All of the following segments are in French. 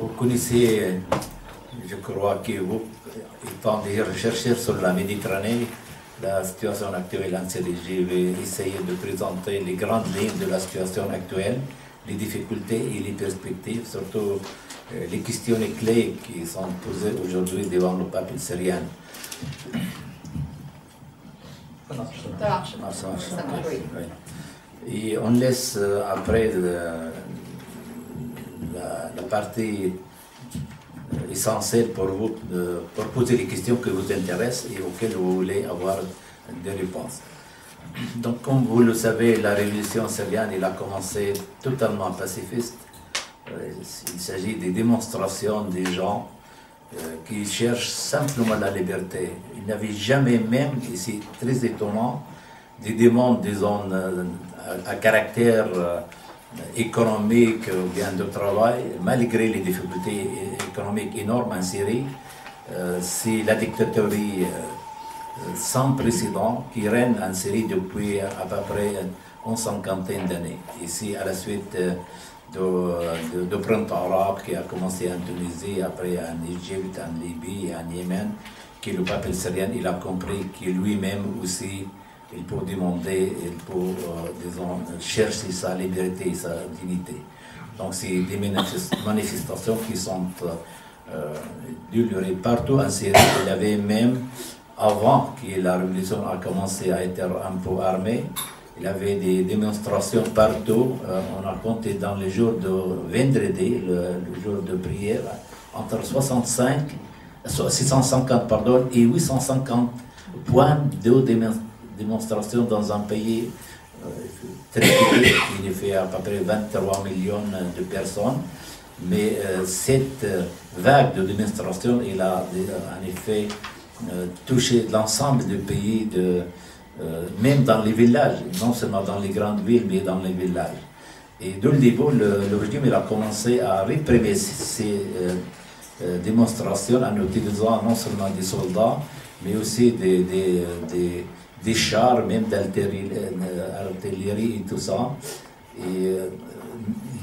Vous connaissez, je crois que vous, étant des chercheurs sur la Méditerranée, la situation actuelle en Syrie, je vais essayer de présenter les grandes lignes de la situation actuelle, les difficultés et les perspectives, surtout les questions clés qui sont posées aujourd'hui devant le peuple syrien. Et on laisse après la partie essentielle pour vous, pour poser les questions qui vous intéressent et auxquelles vous voulez avoir des réponses. Donc, comme vous le savez, la révolution syrienne elle a commencé totalement pacifiste. Il s'agit des démonstrations des gens qui cherchent simplement la liberté. Il n'y avait jamais même, et c'est très étonnant, des demandes, disons, à caractère économique ou bien de travail, malgré les difficultés économiques énormes en Syrie. C'est la dictature sans précédent qui règne en Syrie depuis à peu près une cinquantaine d'années. Ici, à la suite de printemps arabe qui a commencé en Tunisie, après en Égypte, en Libye et en Yémen, que le peuple syrien il a compris que lui-même aussi il peut demander, il peut, disons, chercher sa liberté, sa dignité. Donc c'est des manifestations qui sont durées partout en Syrie. Il y avait même, avant que la révolution a commencé à être un peu armée, il y avait des démonstrations partout. On a compté dans les jours de vendredi, le jour de prière, entre 650 pardon, et 850 points de démonstration dans un pays très petit, qui fait à peu près 23 millions de personnes. Mais cette vague de démonstration, il a en effet touché l'ensemble du pays, même dans les villages, non seulement dans les grandes villes, mais dans les villages. Et dès le début, le régime il a commencé à réprimer ces démonstrations en utilisant non seulement des soldats, mais aussi des chars, même d'artillerie et tout ça. Et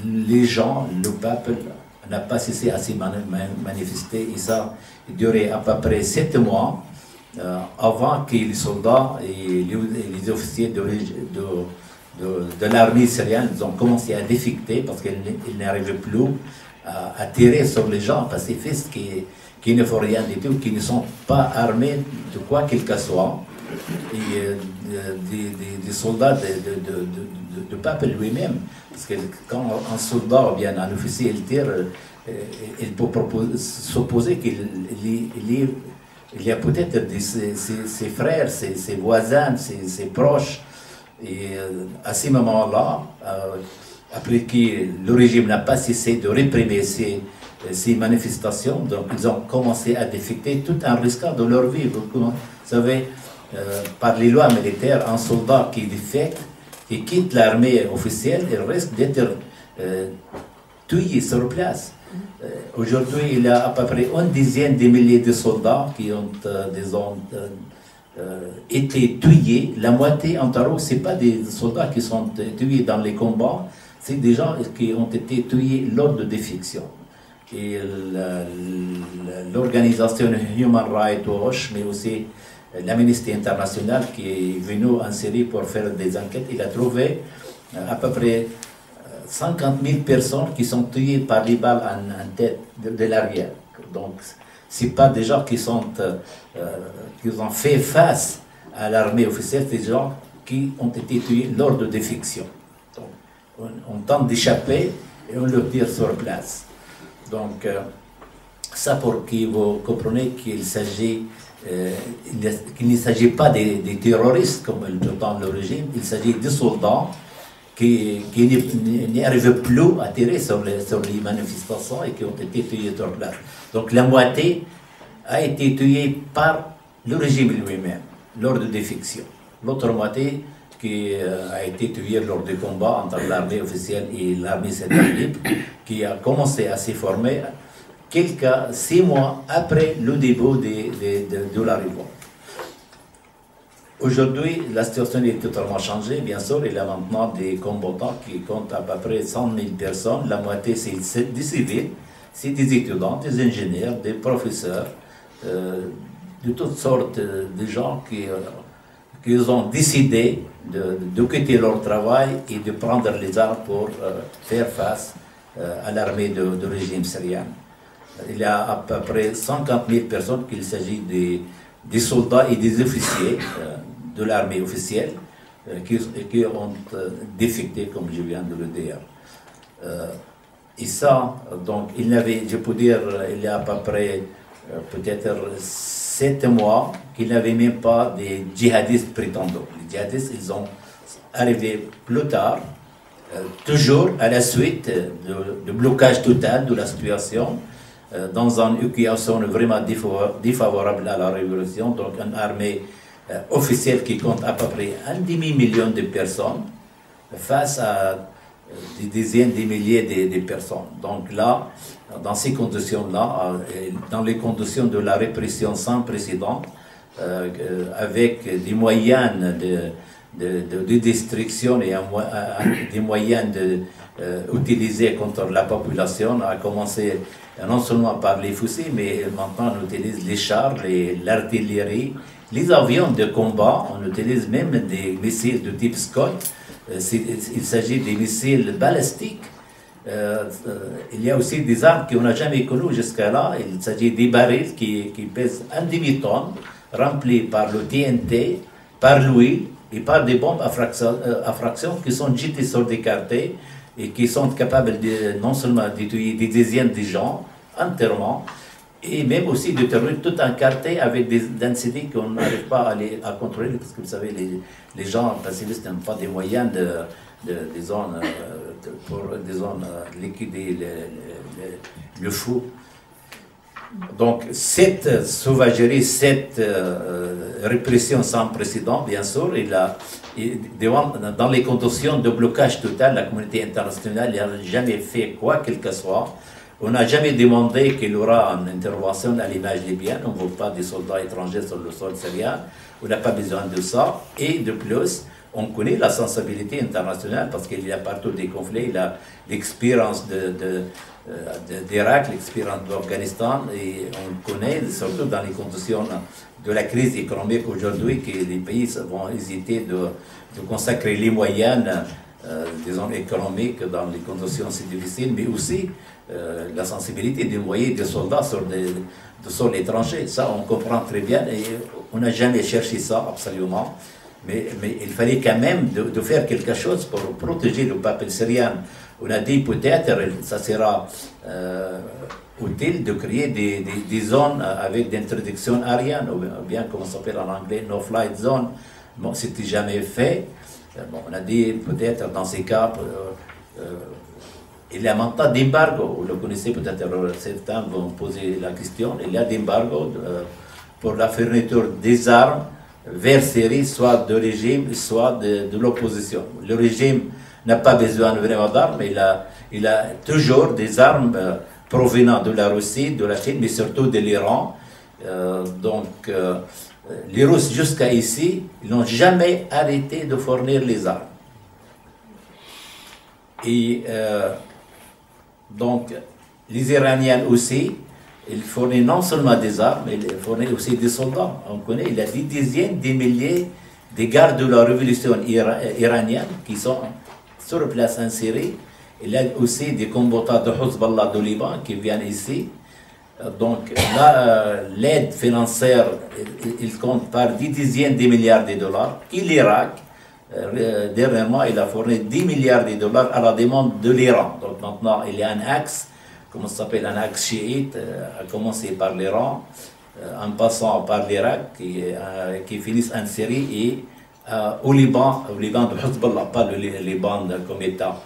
les gens, le peuple, n'a pas cessé à s'y manifester. Et ça durait à peu près 7 mois avant que les soldats et les officiers de l'armée syrienne ont commencé à déficter parce qu'ils n'arrivaient plus à tirer sur les gens pacifistes qui ne font rien du tout, qui ne sont pas armés de quoi qu'il que soit. Et des soldats de peuple lui-même. Parce que quand un soldat ou bien un officier il tire, il peut supposer qu'il y a peut-être ses frères, ses voisins, ses proches. Et à ces moments-là, après que le régime n'a pas cessé de réprimer ces manifestations, donc ils ont commencé à déficter tout en risquant de leur vie. Vous savez, par les lois militaires, un soldat qui défecte, qui quitte l'armée officielle, il risque d'être tué sur place. Aujourd'hui, il y a à peu près une dizaine de milliers de soldats qui ont, été tués. La moitié, en tarot, ce n'est pas des soldats qui sont tués dans les combats, c'est des gens qui ont été tués lors de défections. Et l'organisation Human Rights Watch, mais aussi l'Amnesty International qui est venu en Syrie pour faire des enquêtes, il a trouvé à peu près 50 000 personnes qui sont tuées par les balles en tête de l'arrière. Donc, ce n'est pas des gens qui ont fait face à l'armée officielle, c'est des gens qui ont été tués lors de défections. Donc, on tente d'échapper et on le tire sur place. Donc, ça pour que vous compreniez qu'il s'agit qu'il ne s'agit pas des terroristes comme le prétend le régime, il s'agit de soldats qui n'y arrivent plus à tirer sur les manifestations et qui ont été tués sur place. Donc la moitié a été tuée par le régime lui-même lors de défections. L'autre moitié qui a été tuée lors des combats entre l'armée officielle et l'armée syrienne qui a commencé à se former 6 mois après le début de la révolte. Aujourd'hui, la situation est totalement changée. Bien sûr, il y a maintenant des combattants qui comptent à peu près 100 000 personnes. La moitié, c'est des civils. c'est des étudiants, des ingénieurs, des professeurs, de toutes sortes de gens qui ont décidé de quitter leur travail et de prendre les armes pour faire face à l'armée du régime syrien. Il y a à peu près 50 000 personnes, qu'il s'agit des soldats et des officiers de l'armée officielle qui ont défecté, comme je viens de le dire. Et ça, donc, il n'avait, je peux dire, il y a à peu près peut-être 7 mois qu'il n'avait même pas des djihadistes prétendants. Les djihadistes, ils ont arrivé plus tard, toujours à la suite de blocage total de la situation, dans une situation vraiment défavorable à la révolution, donc une armée officielle qui compte à peu près 1 demi-million de personnes face à des dizaines de milliers de personnes. Donc là, dans ces conditions-là, dans les conditions de la répression sans précédent, avec des moyens de destruction et des moyens utilisés contre la population, a commencé non seulement par les fusils, mais maintenant on utilise les chars, l'artillerie, les avions de combat, on utilise même des missiles de type Scott. Il s'agit des missiles balistiques. Il y a aussi des armes qu'on n'a jamais connues jusqu'à là. Il s'agit des barils qui pèsent 1 demi-tonne, remplis par le TNT, par l'huile et par des bombes à fraction qui sont jetées sur des quartiers et qui sont capables non seulement de tuer des dizaines de gens entièrement, et même aussi de terminer tout un quartier avec des densités qu'on n'arrive pas à contrôler, parce que vous savez, les gens pacifistes n'ont pas des moyens des zones, pour des zones liquider le feu. Donc cette sauvagerie, cette répression sans précédent, bien sûr, dans les conditions de blocage total, la communauté internationale n'a jamais fait quoi qu'il que soit. On n'a jamais demandé qu'il y aura une intervention à l'image libyenne. On ne veut pas des soldats étrangers sur le sol syrien. On n'a pas besoin de ça. Et de plus, on connaît la sensibilité internationale parce qu'il y a partout des conflits. Il y a l'expérience d'Irak, l'expérience d'Afghanistan. Et on connaît, surtout dans les conditions de la crise économique aujourd'hui, que les pays vont hésiter de consacrer les moyens disons, économiques dans les conditions si difficiles, mais aussi la sensibilité d'envoyer des soldats sur de sol étranger. Ça, on comprend très bien et on n'a jamais cherché ça, absolument. Mais il fallait quand même de faire quelque chose pour protéger le peuple syrien. On a dit peut-être ça sera utile de créer des zones avec d'introduction aérienne, ou bien, comme on s'appelle en anglais, no-flight zone. Bon, c'était jamais fait. Bon, on a dit peut-être dans ces cas, il y a maintenant d'embargo. Vous le connaissez peut-être, certains vont poser la question. Il y a d'embargo pour la fourniture des armes vers Syrie, soit de régime, soit de l'opposition. Le régime n'a pas besoin vraiment d'armes, mais il a toujours des armes provenant de la Russie, de la Chine, mais surtout de l'Iran. Les Russes, jusqu'à ici, ils n'ont jamais arrêté de fournir les armes. Et donc, les Iraniens aussi, ils fournissent non seulement des armes, mais ils fournissent aussi des soldats. On connaît, il y a des dizaines, des milliers de gardes de la révolution iranienne qui sont sur place en Syrie. Il y a aussi des combattants de Hezbollah de Liban qui viennent ici. Donc là, l'aide financière, il compte par des dizaines de milliards de dollars. Et l'Irak, dernièrement, il a fourni 10 milliards de dollars à la demande de l'Iran. Donc maintenant, il y a un axe, comment ça s'appelle, un axe chiite, à commencer par l'Iran, en passant par l'Irak, qui finissent en Syrie et au Liban de Hezbollah, pas le Liban comme État.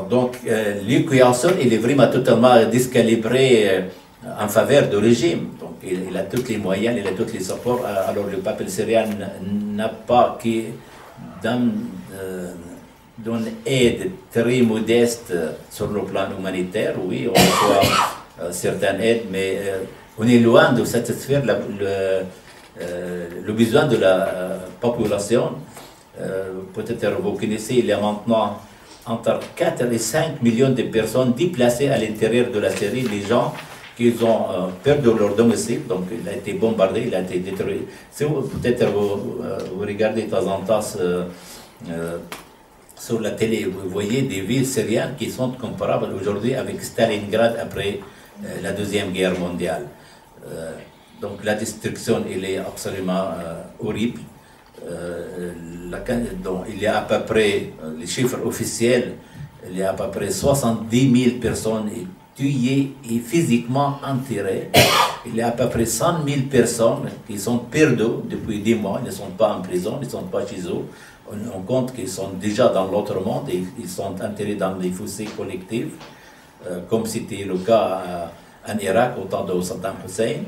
Donc l'équation, il est vraiment totalement décalibré en faveur du régime. Donc il a tous les moyens, il a tous les supports. Alors le peuple syrien n'a pas d'une aide très modeste sur le plan humanitaire. Oui, on reçoit certaines aides, mais on est loin de satisfaire le besoin de la population. Peut-être vous connaissez, il y a maintenant entre 4 et 5 millions de personnes déplacées à l'intérieur de la Syrie, les gens qui ont perdu leur domicile, donc il a été bombardé, il a été détruit. Si peut-être vous regardez de temps en temps sur la télé, vous voyez des villes syriennes qui sont comparables aujourd'hui avec Stalingrad après la Deuxième Guerre mondiale. Donc la destruction, elle est absolument horrible. Donc, il y a à peu près, les chiffres officiels, il y a à peu près 70 000 personnes tuées et physiquement enterrées. Il y a à peu près 100 000 personnes qui sont perdues depuis 10 mois, ils ne sont pas en prison, ils ne sont pas chez eux. On compte qu'ils sont déjà dans l'autre monde et ils sont enterrés dans des fossés collectifs, comme c'était le cas en Irak au temps de Saddam Hussein.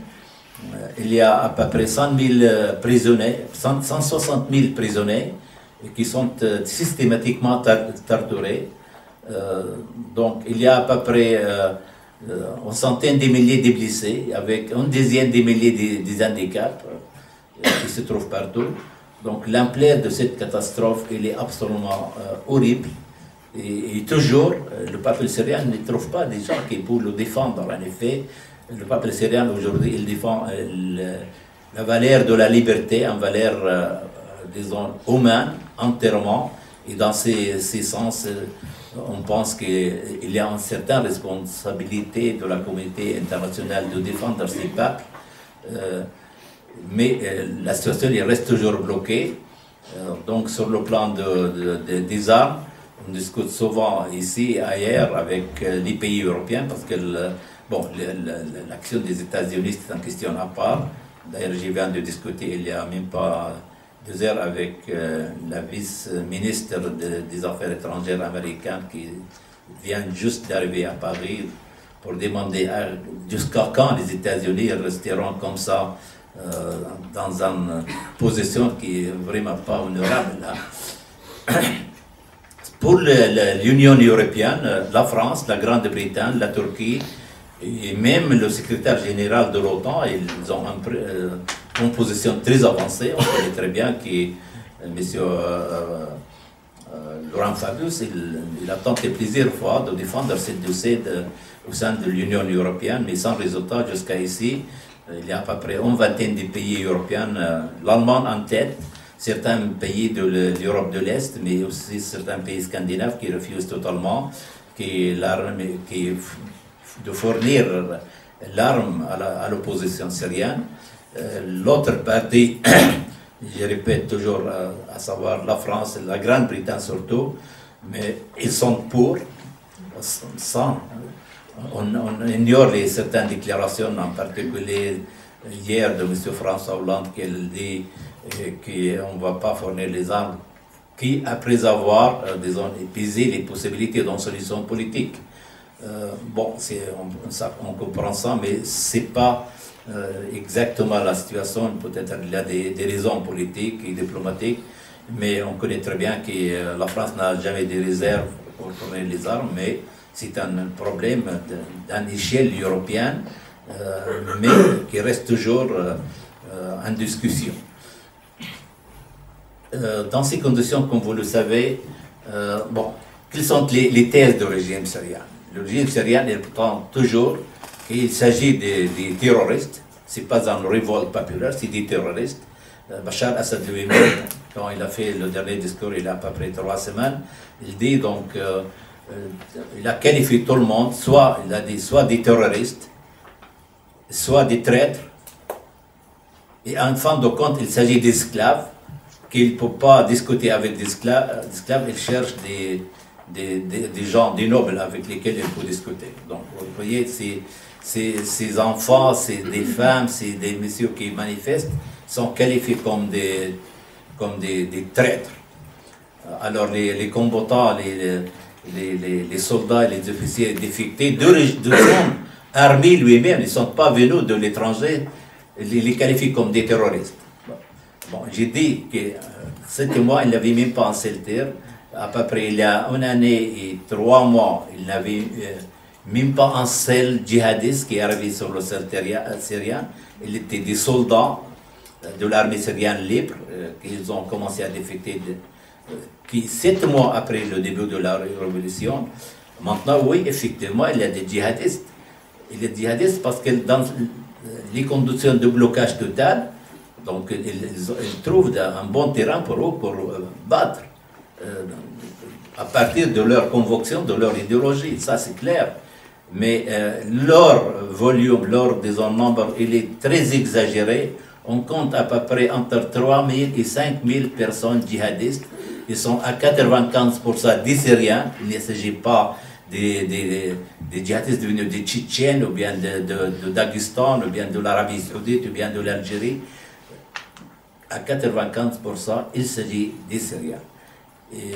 Il y a à peu près 100 000 prisonniers, 160 000 prisonniers qui sont systématiquement torturés. Donc il y a à peu près une centaine de milliers de blessés, avec une dizaine de milliers de handicaps qui se trouvent partout. Donc l'ampleur de cette catastrophe, elle est absolument horrible. Et toujours, le peuple syrien ne trouve pas des gens qui peuvent le défendre. En effet, le peuple syrien aujourd'hui, il défend la valeur de la liberté, une valeur, disons, humaine, entièrement. Et dans ces sens, on pense qu'il y a une certaine responsabilité de la communauté internationale de défendre ces peuples. Mais la situation elle reste toujours bloquée. Donc sur le plan des armes, on discute souvent ici et ailleurs avec les pays européens parce que l'action des États-Unis c'est une question à part. D'ailleurs, je viens de discuter il n'y a même pas 2 heures avec la vice-ministre des Affaires étrangères américaine qui vient juste d'arriver à Paris pour demander jusqu'à quand les États-Unis resteront comme ça dans une position qui n'est vraiment pas honorable. Là. Pour l'Union européenne, la France, la Grande-Bretagne, la Turquie, et même le secrétaire général de l'OTAN, ils ont une position très avancée. On connaît très bien que M. Laurent Fabius, il a tenté plusieurs fois de défendre ce dossier au sein de l'Union européenne, mais sans résultat jusqu'à ici. Il y a à peu près une vingtaine de pays européens, l'Allemagne en tête, certains pays de l'Europe de l'Est, mais aussi certains pays scandinaves qui refusent totalement de fournir l'arme à l'opposition syrienne. L'autre partie, je répète toujours, à savoir la France, la Grande-Bretagne surtout, mais ils sont pour, on ignore certaines déclarations, en particulier hier de M. François Hollande, qui dit qu'on ne va pas fournir les armes, qui, après avoir, disons, épuisé les possibilités d'une solution politique. On comprend ça, mais ce n'est pas exactement la situation. Peut-être qu'il y a des raisons politiques et diplomatiques, mais on connaît très bien que la France n'a jamais de réserve pour fournir les armes, mais c'est un problème d'une échelle européenne, mais qui reste toujours en discussion. Dans ces conditions, comme vous le savez, quelles sont les thèses du régime syrien? Le régime syrien, il prétend toujours qu'il s'agit des terroristes. Ce n'est pas une révolte populaire, c'est des terroristes. Bachar Assad lui-même, quand il a fait le dernier discours, il y a à peu près 3 semaines, il dit donc, il a qualifié tout le monde, il a dit soit des terroristes, soit des traîtres, et en fin de compte, il s'agit d'esclaves, qu'il ne peut pas discuter avec des esclaves, il cherche des gens, des nobles avec lesquels il peut discuter. Donc, vous voyez, ces enfants, c'est des femmes, c'est des messieurs qui manifestent, sont qualifiés comme des traîtres. Alors, les combattants, les soldats et les officiers défectés de son armée lui-même, ils ne sont pas venus de l'étranger, les qualifient comme des terroristes. Bon, j'ai dit que 7 mois, il n'avait même pas un seul tir. À peu près il y a 1 année et 3 mois, il n'avait même pas un seul djihadiste qui est arrivé sur le sol syrien. Il était des soldats de l'armée syrienne libre qu'ils ont commencé à défecter qui 7 mois après le début de la révolution, maintenant, oui, effectivement, il y a des djihadistes. Il y a des djihadistes parce que dans les conditions de blocage total, donc ils trouvent un bon terrain pour eux pour battre à partir de leur conviction, de leur idéologie, ça c'est clair. Mais leur volume, leur disons, nombre, il est très exagéré. On compte à peu près entre 3 000 et 5 000 personnes djihadistes. Ils sont à 95% des Syriens. Il ne s'agit pas des djihadistes venus des Tchétchènes, ou bien de Daghestan, ou bien de l'Arabie Saoudite, ou bien de l'Algérie. À 95%, il s'agit des Syriens. Et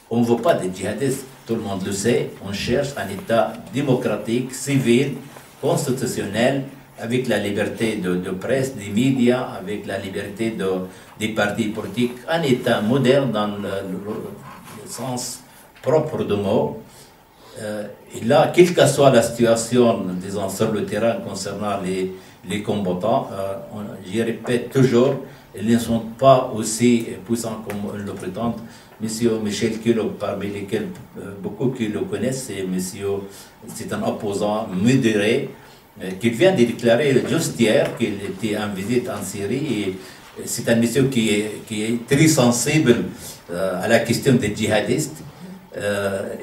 on ne veut pas des djihadistes, tout le monde le sait. On cherche un État démocratique, civil, constitutionnel, avec la liberté de presse, des médias, avec la liberté des partis politiques. Un État moderne dans le sens propre du mot. Et là, quelle que soit la situation, disons, sur le terrain concernant les combattants, j'y répète toujours, ils ne sont pas aussi puissants comme ils le prétendent. Monsieur Michel Kilo, parmi lesquels beaucoup qui le connaissent, c'est un opposant modéré, qui vient de déclarer juste hier qu'il était en visite en Syrie. C'est un monsieur qui est très sensible à la question des djihadistes.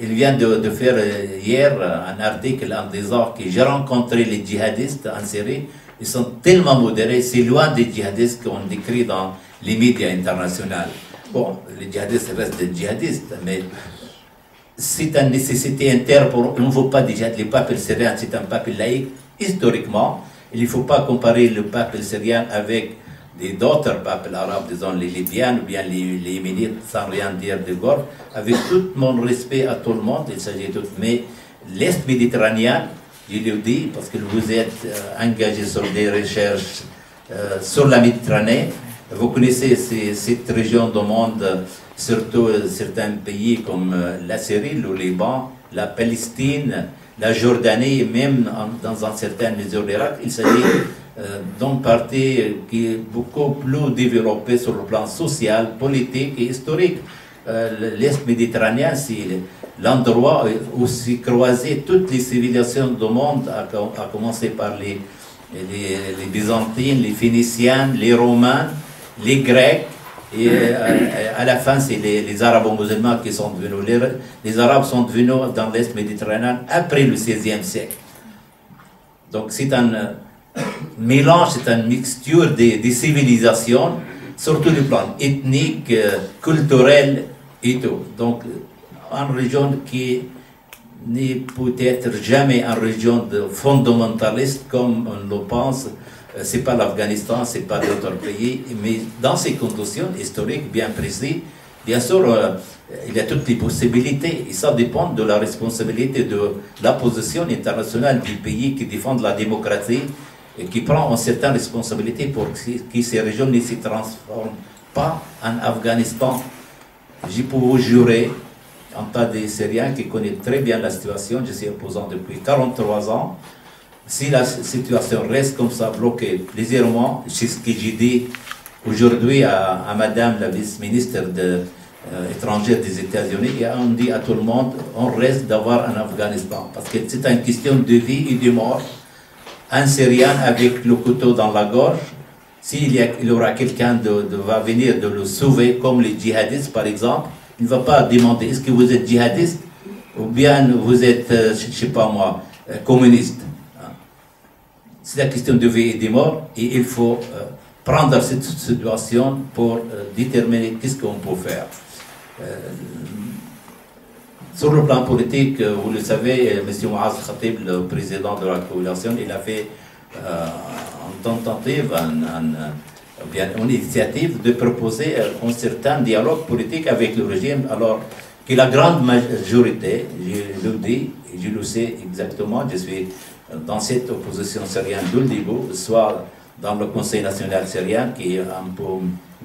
Il vient de faire hier un article en disant que j'ai rencontré les djihadistes en Syrie. Ils sont tellement modérés, c'est loin des djihadistes qu'on décrit dans les médias internationaux. Bon, les djihadistes restent des djihadistes, mais c'est une nécessité interne pour... On ne veut pas des djihadistes. Le peuple syrien, c'est un peuple laïque. Historiquement, il ne faut pas comparer le peuple syrien avec d'autres peuples arabes, disons les Libyens ou bien les Yéménites, sans rien dire de gore. Avec tout mon respect à tout le monde, il s'agit de tout. Mais l'Est méditerranéen, je le dis, parce que vous êtes engagé sur des recherches sur la Méditerranée, vous connaissez cette région du monde, surtout certains pays comme la Syrie, le Liban, la Palestine, la Jordanie, et même dans une certaine mesure l'Irak. Il s'agit d'un parti qui est beaucoup plus développé sur le plan social, politique et historique. L'Est méditerranéen, c'est l'endroit où s'est croisé toutes les civilisations du monde, à commencer par les Byzantines, les Phéniciens, les Romains, les Grecs, et à la fin, c'est les Arabo-musulmans qui sont devenus. Les Arabes sont devenus dans l'Est méditerranéen après le XVIe siècle. Donc c'est un mélange, c'est une mixture des civilisations, surtout du plan ethnique, culturel et tout. Donc une région qui n'est peut-être jamais une région fondamentaliste comme on le pense. Ce n'est pas l'Afghanistan, ce n'est pas d'autres pays, mais dans ces conditions historiques bien précises, bien sûr, il y a toutes les possibilités, et ça dépend de la responsabilité de la position internationale du pays qui défend la démocratie et qui prend une certaine responsabilité pour que ces régions ne se transforment pas en Afghanistan. Je peux vous jurer, en tant que Syriens qui connaissent très bien la situation, je suis opposant depuis 43 ans, si la situation reste comme ça, bloquée, légèrement, c'est ce que j'ai dit aujourd'hui à Madame la vice-ministre étrangère des États-Unis, et on dit à tout le monde, on reste d'avoir un Afghanistan, parce que c'est une question de vie et de mort. Un Syrien avec le couteau dans la gorge, s'il y aura quelqu'un va venir de le sauver, comme les djihadistes par exemple, il ne va pas demander est-ce que vous êtes djihadiste ou bien vous êtes, je ne sais pas moi, communiste. C'est la question de vie et de mort, et il faut prendre cette situation pour déterminer qu'est-ce qu'on peut faire. Sur le plan politique, vous le savez, M. Mouaz Khatib, le président de la coalition, il a fait une tentative, une initiative de proposer un certain dialogue politique avec le régime, alors que la grande majorité, je le dis, je le sais exactement, je suis dans cette opposition syrienne de le début, soit dans le Conseil national syrien qui est un peu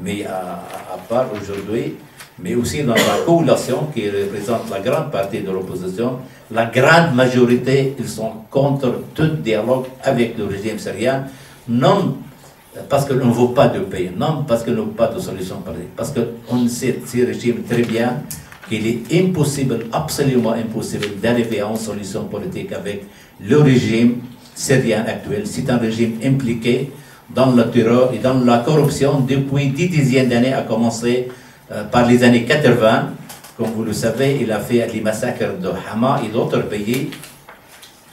mis à part aujourd'hui, mais aussi dans la coalition qui représente la grande partie de l'opposition. La grande majorité, ils sont contre tout dialogue avec le régime syrien, non parce qu'on ne veut pas de paix, non parce qu'on n'a pas de solution politique, parce qu'on sait, ce régime très bien, qu'il est impossible, absolument impossible, d'arriver à une solution politique avec le régime syrien actuel. C'est un régime impliqué dans le terror et dans la corruption depuis 10 dizaines d'années, à commencer par les années 80. Comme vous le savez, il a fait les massacres de Hama et d'autres pays.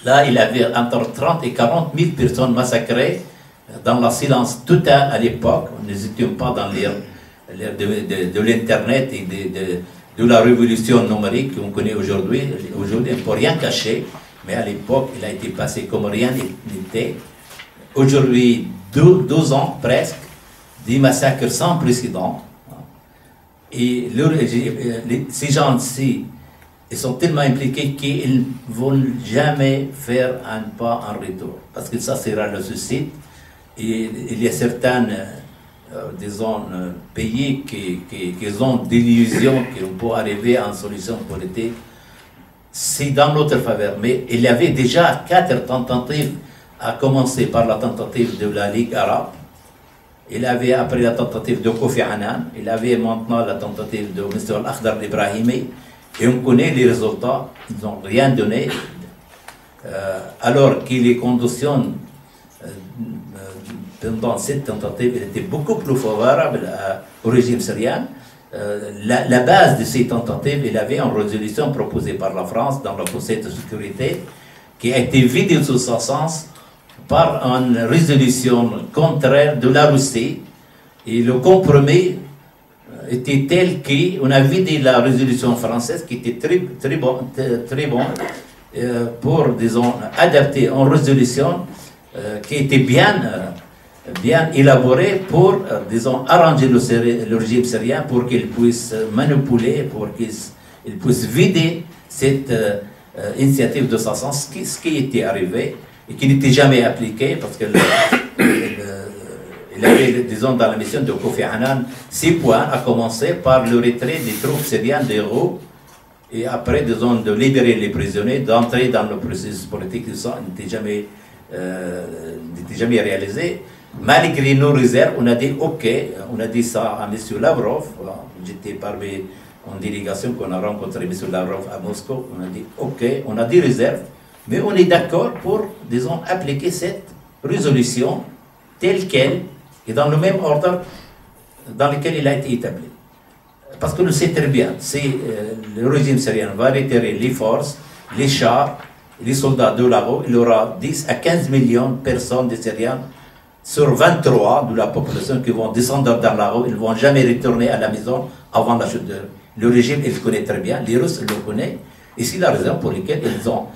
Là, il avait entre 30 et 40 000 personnes massacrées dans le silence total à l'époque. Nous n'étions pas dans l'ère de l'Internet et de la révolution numérique qu'on connaît aujourd'hui. Aujourd'hui, on ne peut rien cacher, mais à l'époque, il a été passé comme rien n'était. Aujourd'hui, 12 ans presque, des massacres sans précédent. Et ces gens-ci, ils sont tellement impliqués qu'ils ne vont jamais faire un pas en retour. Parce que ça sera le suicide. Et il y a certains, disons, pays qui ont des illusions qu'on peut arriver à une solution politique. C'est dans notre faveur. Mais il y avait déjà 4 tentatives, à commencer par la tentative de la Ligue arabe. Il avait après la tentative de Kofi Annan, il avait maintenant la tentative de M. Al-Akhdar Ibrahimi, et on connaît les résultats, ils n'ont rien donné, alors que les conditions pendant cette tentative étaient beaucoup plus favorables au régime syrien. La base de ces tentatives, il avait une résolution proposée par la France dans le Conseil de sécurité, qui a été vidée de son sens par une résolution contraire de la Russie. Et le compromis était tel qu'on a vidé la résolution française, qui était très bon pour, disons, adapter une résolution qui était bien élaborée pour, disons, arranger le régime syrien pour qu'il puisse manipuler, pour qu'il puisse vider cette initiative de sa sens, ce qui était arrivé et qui n'était jamais appliqué, parce qu'il avait, disons, dans la mission de Kofi Annan, 6 points, à commencer par le retrait des troupes syriennes d'Hérault, et après, disons, de libérer les prisonniers, d'entrer dans le processus politique. Ça n'était jamais réalisé. Malgré nos réserves, on a dit OK, on a dit ça à M. Lavrov, j'étais parmi une délégation qu'on a rencontré M. Lavrov à Moscou, on a dit OK, on a des réserves, mais on est d'accord pour, disons, appliquer cette résolution telle qu'elle et dans le même ordre dans lequel il a été établi. Parce que nous savons très bien, si le régime syrien va retirer les forces, les chars, les soldats de là-haut, il y aura 10 à 15 millions de personnes de Syriens sur 23 de la population qui vont descendre dans la rue, ils ne vont jamais retourner à la maison avant la chute. Le régime, il le connaît très bien, les Russes le connaissent, et c'est la raison pour laquelle ils ont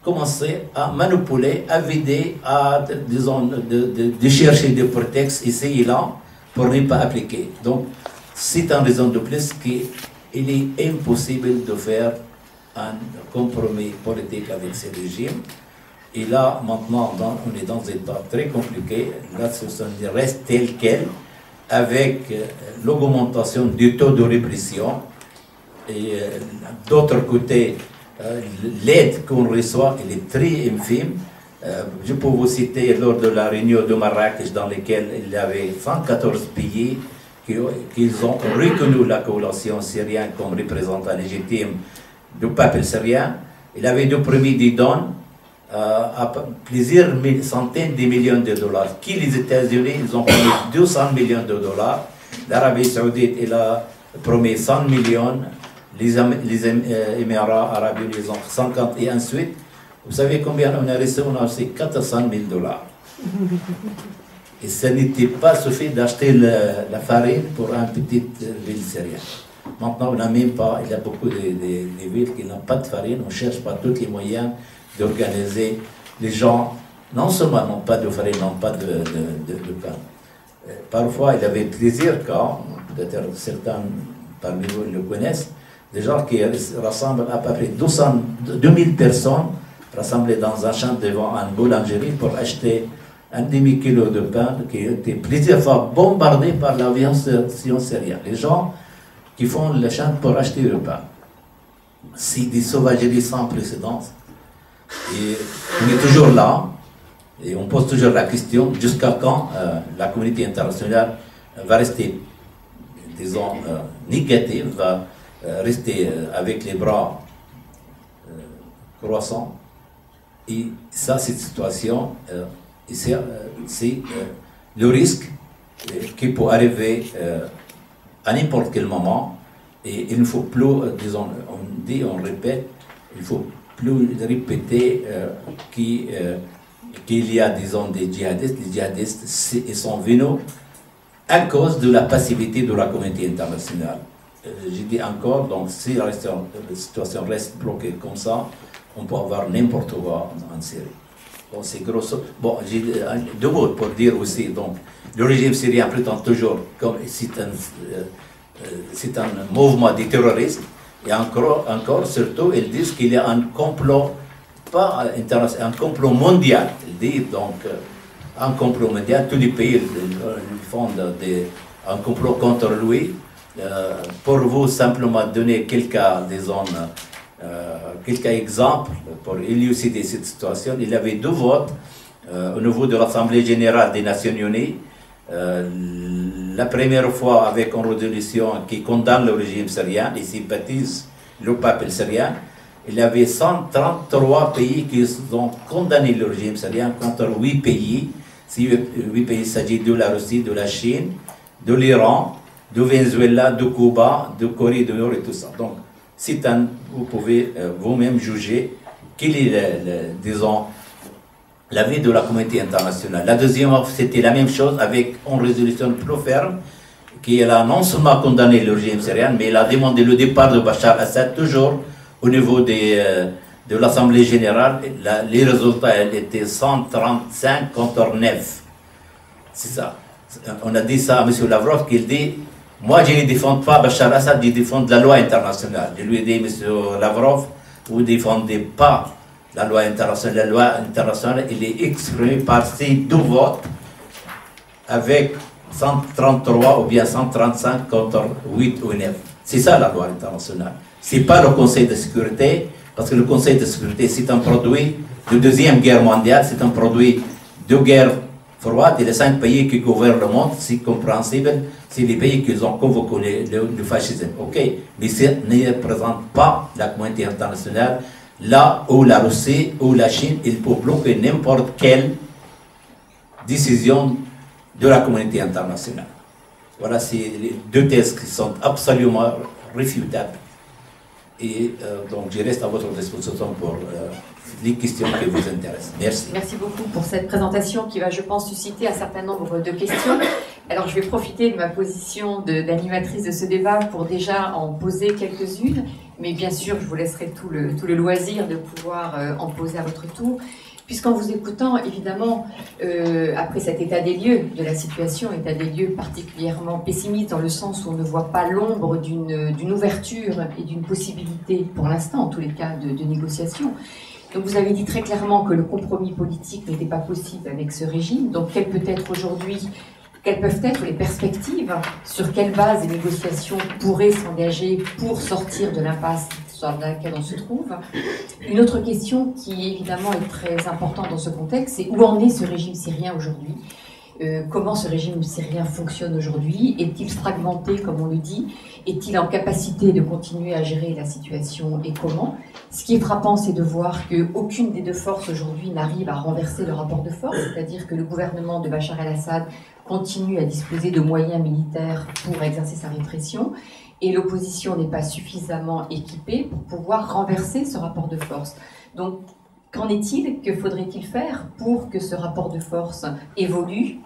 commencé à manipuler, à vider, à, disons, de chercher des prétextes ici et là pour ne pas appliquer. Donc, c'est une raison de plus qu'il est impossible de faire un compromis politique avec ces régimes. Et là, maintenant, on est dans un état très compliqué. La situation reste telle qu'elle, avec l'augmentation du taux de répression. Et d'autre côté, l'aide qu'on reçoit, elle est très infime. Je peux vous citer lors de la réunion de Marrakech, dans laquelle il y avait 114 pays qui ont reconnu la coalition syrienne comme représentant légitime du peuple syrien. Il avait promis des dons à plusieurs centaines de millions de dollars. Qui les États-Unis, ils ont promis 200 millions de dollars. L'Arabie Saoudite, elle a promis 100 millions. Les Émirats Arabes Unis, ils ont 50 et ensuite. Vous savez combien on a reçu? On a reçu 400 000 dollars. Et ça n'était pas suffisant d'acheter la farine pour une petite ville syrienne. Maintenant, on n'a même pas, il y a beaucoup de villes qui n'ont pas de farine, on ne cherche pas tous les moyens d'organiser. Les gens, non seulement n'ont pas de farine, n'ont pas de pain. Parfois, il y avait plusieurs cas, peut-être certains parmi vous le connaissent, des gens qui rassemblent à peu près 2000 personnes rassemblées dans un champ devant une boulangerie pour acheter un demi-kilo de pain qui a été plusieurs fois bombardé par l'aviation syrienne. Les gens qui font le champ pour acheter le pain. C'est des sauvageries sans précédent. Et on est toujours là. Et on pose toujours la question, jusqu'à quand la communauté internationale va rester, disons, négative, va rester avec les bras croissants. Et ça, cette situation, c'est le risque qui peut arriver à n'importe quel moment. Et il ne faut plus, disons, on répète, il ne faut plus répéter qu'il y a, disons, des djihadistes. Les djihadistes, ils sont venus à cause de la passivité de la communauté internationale. Je dis encore, donc si la situation reste bloquée comme ça, on peut avoir n'importe quoi en Syrie. Bon, c'est grosso. Bon, j'ai deux mots pour dire aussi. Donc, le régime syrien prétend toujours comme c'est un mouvement des terroristes. Et encore, surtout, ils disent qu'il y a un complot, pas international, un complot mondial. Ils disent donc un complot mondial. Tous les pays font un complot contre lui. Pour vous simplement donner quelques, disons, quelques exemples pour élucider cette situation. Il y avait deux votes au niveau de l'Assemblée générale des Nations unies. La première fois avec une résolution qui condamne le régime syrien et sympathise le peuple syrien. Il y avait 133 pays qui ont condamné le régime syrien contre 8 pays. Ces 8 pays, il s'agit de la Russie, de la Chine, de l'Iran, de Venezuela, de Cuba, de Corée du Nord et tout ça. Donc, vous pouvez vous-même juger quel est, disons, l'avis de la communauté internationale. La deuxième, c'était la même chose avec une résolution plus ferme qui a non seulement condamné le régime syrien, mais elle a demandé le départ de Bachar Assad, toujours au niveau de l'Assemblée générale. Les résultats étaient 135 contre 9. C'est ça. On a dit ça à M. Lavrov, qu'il dit: moi, je ne défends pas Bachar Assad, je défends la loi internationale. Je lui ai dit: M. Lavrov, vous ne défendez pas la loi internationale. La loi internationale, elle est exprimée par ces deux votes avec 133 ou bien 135 contre 8 ou 9. C'est ça la loi internationale. Ce n'est pas le Conseil de sécurité, parce que le Conseil de sécurité, c'est un produit de Deuxième Guerre mondiale, c'est un produit de guerre froide, et les 5 pays qui gouvernent le monde, c'est compréhensible, c'est les pays qui ont convoqué le fascisme. Ok, mais ça ne représente pas la communauté internationale, là où la Russie ou la Chine, ils peuvent bloquer n'importe quelle décision de la communauté internationale. Voilà, c'est les deux thèses qui sont absolument réfutables. Et donc, je reste à votre disposition pour les questions qui vous intéressent. Merci. Merci beaucoup pour cette présentation qui va, je pense, susciter un certain nombre de questions. Alors, je vais profiter de ma position d'animatrice de ce débat pour déjà en poser quelques-unes, mais bien sûr, je vous laisserai tout le loisir de pouvoir en poser à votre tour. Puisqu'en vous écoutant, évidemment, après cet état des lieux de la situation, état des lieux particulièrement pessimiste dans le sens où on ne voit pas l'ombre d'une ouverture et d'une possibilité, pour l'instant en tous les cas, de négociation. Donc vous avez dit très clairement que le compromis politique n'était pas possible avec ce régime. Donc quelles peuvent être les perspectives, sur quelle base les négociations pourraient s'engager pour sortir de l'impasse dans laquelle on se trouve. Une autre question qui évidemment est très importante dans ce contexte, c'est où en est ce régime syrien aujourd'hui ? Comment ce régime syrien fonctionne aujourd'hui? Est-il fragmenté, comme on le dit? Est-il en capacité de continuer à gérer la situation et comment? Ce qui est frappant, c'est de voir qu'aucune des deux forces aujourd'hui n'arrive à renverser le rapport de force, c'est-à-dire que le gouvernement de Bachar el-Assad continue à disposer de moyens militaires pour exercer sa répression, et l'opposition n'est pas suffisamment équipée pour pouvoir renverser ce rapport de force. Donc, qu'en est-il? Que faudrait-il faire pour que ce rapport de force évolue?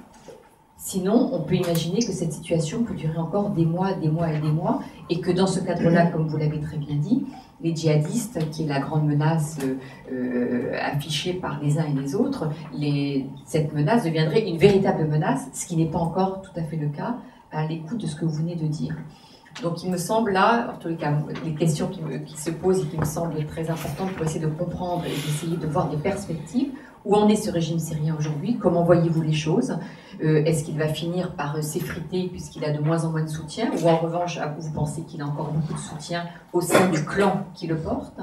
Sinon, on peut imaginer que cette situation peut durer encore des mois et des mois, et que dans ce cadre-là, comme vous l'avez très bien dit, les djihadistes, qui est la grande menace affichée par les uns et les autres, cette menace deviendrait une véritable menace, ce qui n'est pas encore tout à fait le cas à l'écoute de ce que vous venez de dire. Donc il me semble là, en tous les cas, les questions qui se posent et qui me semblent très importantes pour essayer de comprendre et d'essayer de voir des perspectives. Où en est ce régime syrien aujourd'hui? Comment voyez-vous les choses? Est-ce qu'il va finir par s'effriter puisqu'il a de moins en moins de soutien? Ou en revanche, vous pensez qu'il a encore beaucoup de soutien au sein du clan qui le porte?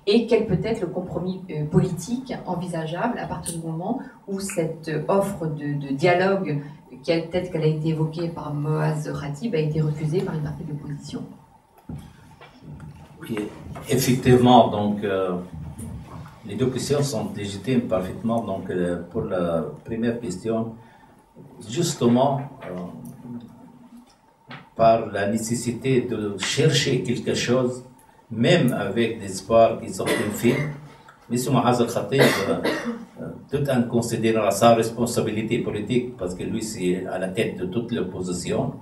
et quel peut être le compromis politique envisageable à partir du moment où cette offre de dialogue telle qu'elle a été évoquée par Moaz Khatib a été refusée par une partie de l'opposition. Oui, effectivement, donc les deux questions sont légitimes parfaitement. Donc pour la première question, justement, par la nécessité de chercher quelque chose, même avec des espoirs qui sont infimes, M. Moaz Khatib, tout en considérant sa responsabilité politique, parce que lui c'est à la tête de toute l'opposition,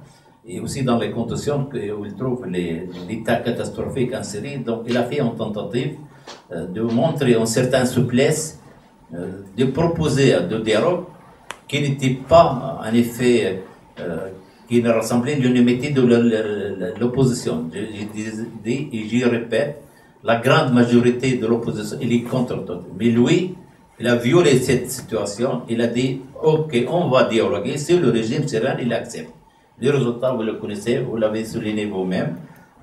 et aussi dans les conditions où il trouve l'état catastrophique en Syrie, donc il a fait une tentative de montrer une certaine souplesse, de proposer un dialogue qui n'était pas en effet, qui ne rassemblait l'unanimité de l'opposition. Je dis et j'y répète, la grande majorité de l'opposition, il est contre tout. Mais lui, il a violé cette situation, il a dit, ok, on va dialoguer, si le régime syrien, il accepte. Les résultats, vous le connaissez, vous l'avez souligné vous-même.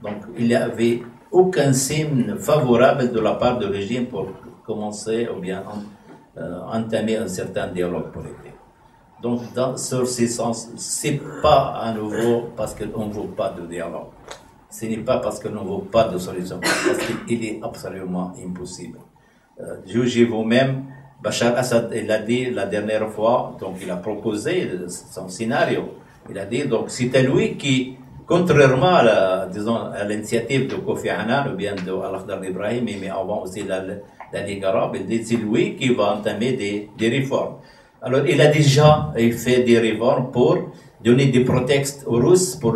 Donc, il n'y avait aucun signe favorable de la part du régime pour commencer ou bien entamer un certain dialogue politique. Donc, sur ce sens, ce n'est pas à nouveau parce qu'on ne veut pas de dialogue. Ce n'est pas parce qu'on ne veut pas de solution, parce qu'il est absolument impossible. Jugez vous-même, Bachar Assad, il a dit la dernière fois, donc il a proposé son scénario. Il a dit, donc c'était lui qui, contrairement à l'initiative de Kofi Annan ou bien de Al-Akhdar Ibrahim, mais avant aussi la Ligue arabe, il dit c'est lui qui va entamer des réformes. Alors il a déjà fait des réformes pour donner des prétextes aux Russes pour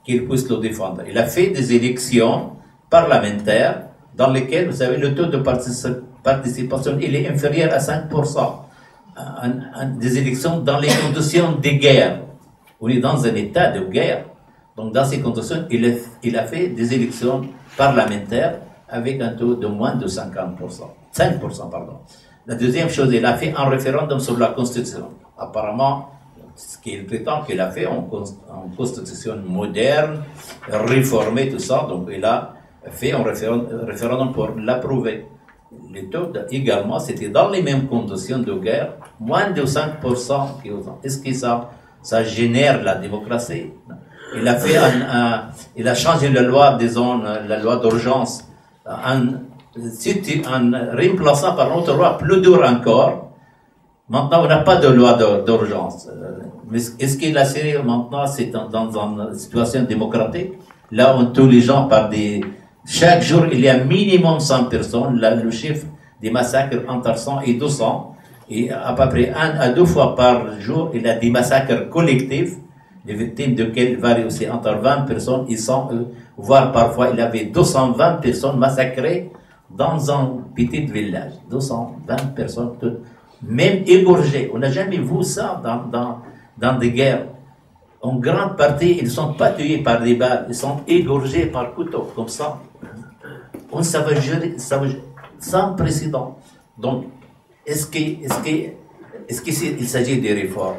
qu'ils puissent le défendre. Il a fait des élections parlementaires dans lesquelles, vous savez, le taux de participation il est inférieur à 5%. Des élections dans les conditions de guerre. On est dans un état de guerre. Donc, dans ces conditions, il a fait des élections parlementaires avec un taux de moins de 50%. 5%, pardon. La deuxième chose, il a fait un référendum sur la Constitution. Apparemment, ce qu'il prétend qu'il a fait en Constitution moderne, réformée, tout ça. Donc, il a fait un référendum pour l'approuver. Le taux également, c'était dans les mêmes conditions de guerre, moins de 5%. Est-ce que ça génère la démocratie? Il a fait il a changé la loi, disons, la loi d'urgence, en remplaçant par une autre loi plus dure encore. Maintenant, on n'a pas de loi d'urgence. Mais est-ce que la Syrie, maintenant, c'est dans une situation démocratique? Là, on tue les gens par chaque jour, il y a minimum 100 personnes. Là, le chiffre des massacres entre 100 et 200. Et à peu près 1 à 2 fois par jour, il y a des massacres collectifs, les victimes desquels varient aussi entre 20 personnes et 100, voire parfois il y avait 220 personnes massacrées dans un petit village. 220 personnes, toutes, même égorgées. On n'a jamais vu ça dans des guerres. En grande partie, ils ne sont pas tués par des balles, ils sont égorgés par couteau, comme ça. On savagerie sans précédent. Donc, est-ce qu'il s'agit des réformes?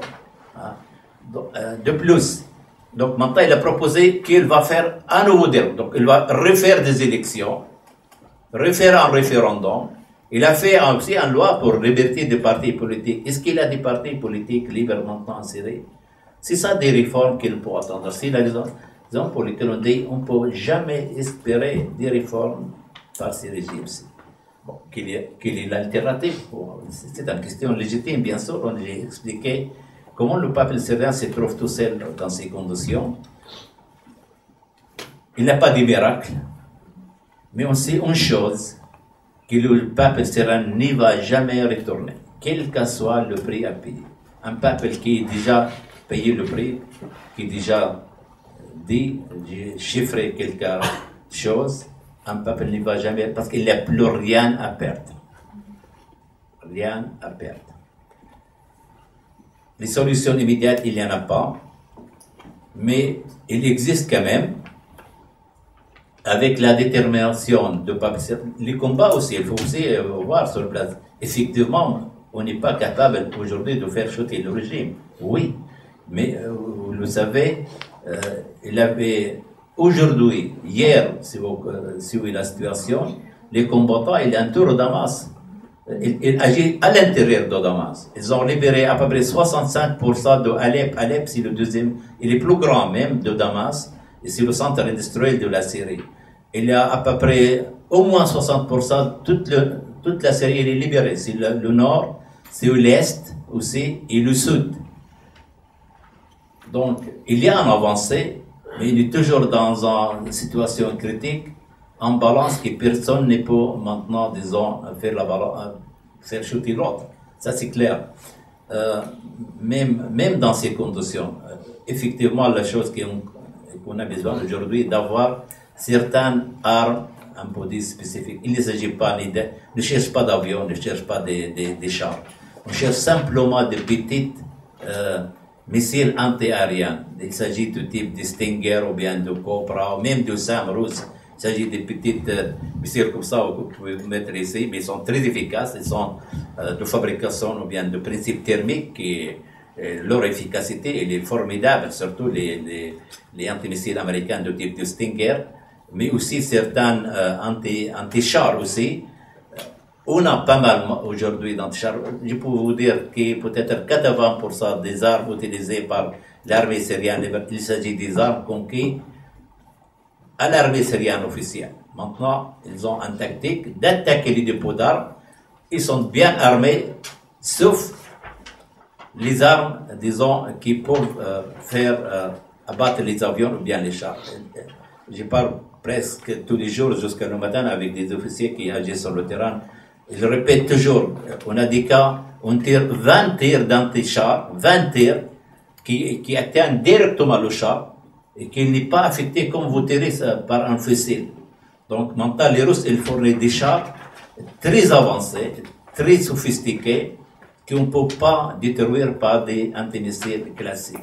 De plus, donc maintenant il a proposé qu'il va faire un nouveau dialogue. Donc il va refaire des élections, refaire un référendum. Il a fait aussi une loi pour liberté des partis politiques. Est-ce qu'il a des partis politiques libres maintenant en Syrie? C'est ça des réformes qu'il peut attendre. C'est la raison pour laquelle on dit qu'on ne peut jamais espérer des réformes par ces régimes-ci. Bon, quelle est l'alternative? C'est une question légitime, bien sûr. On a expliqué comment le peuple syrien se trouve tout seul dans ces conditions. Il n'y a pas de miracle, mais on sait une chose, que le peuple syrien n'y va jamais retourner, quel que soit le prix à payer. Un peuple qui a déjà payé le prix, qui a déjà dit, chiffré quelque chose, un peuple n'y va jamais, parce qu'il n'y a plus rien à perdre. Rien à perdre. Les solutions immédiates, il n'y en a pas, mais il existe quand même, avec la détermination de les combats aussi, il faut aussi voir sur place. Effectivement, on n'est pas capable aujourd'hui de faire chuter le régime, oui, mais vous le savez, il avait aujourd'hui, hier, si vous voyez la situation, les combattants, ils entourent Damas. Ils agissent à l'intérieur de Damas. Ils ont libéré à peu près 65% de Alep. Alep, c'est le deuxième, il est plus grand même de Damas, et c'est le centre industriel de la Syrie. Il y a à peu près au moins 60%, toute la Syrie elle est libérée. C'est le nord, c'est l'est aussi, et le sud. Donc, il y a une avancée, mais il est toujours dans une situation critique, en balance que personne ne peut maintenant, disons, faire chuter l'autre. Ça, c'est clair. Même dans ces conditions, effectivement, la chose qu'on a besoin aujourd'hui, d'avoir certaines armes un peu spécifiques. Il ne s'agit pas, ne cherche pas d'avions, ne cherche pas des chars. On cherche simplement des petites missiles anti-aériens. Il s'agit de type de Stinger ou bien de Cobra ou même de SAM russe. Il s'agit de petites missiles comme ça que vous pouvez mettre ici, mais ils sont très efficaces. Ils sont de fabrication ou bien de principe thermique et leur efficacité elle est formidable, surtout les antimissiles américains de type de Stinger, mais aussi certains anti-chars aussi. On a pas mal aujourd'hui d'anti-chars. Je peux vous dire que peut-être 80% des armes utilisées par l'armée syrienne, il s'agit des armes conquises à l'armée syrienne officielle. Maintenant, ils ont une tactique d'attaquer les dépôts d'armes. Ils sont bien armés, sauf les armes, disons, qui peuvent faire abattre les avions ou bien les chars. Je parle presque tous les jours jusqu'à le matin avec des officiers qui agissent sur le terrain. Ils répètent toujours, on a des cas, on tire 20 tirs d'anti-chars, 20 tirs qui atteignent directement le char et qui n'est pas affecté comme vous tirez par un fusil. Donc maintenant, les Russes, ils fournissent des chars très avancés, très sophistiqués, qu'on ne peut pas détruire par des antimissiles classiques.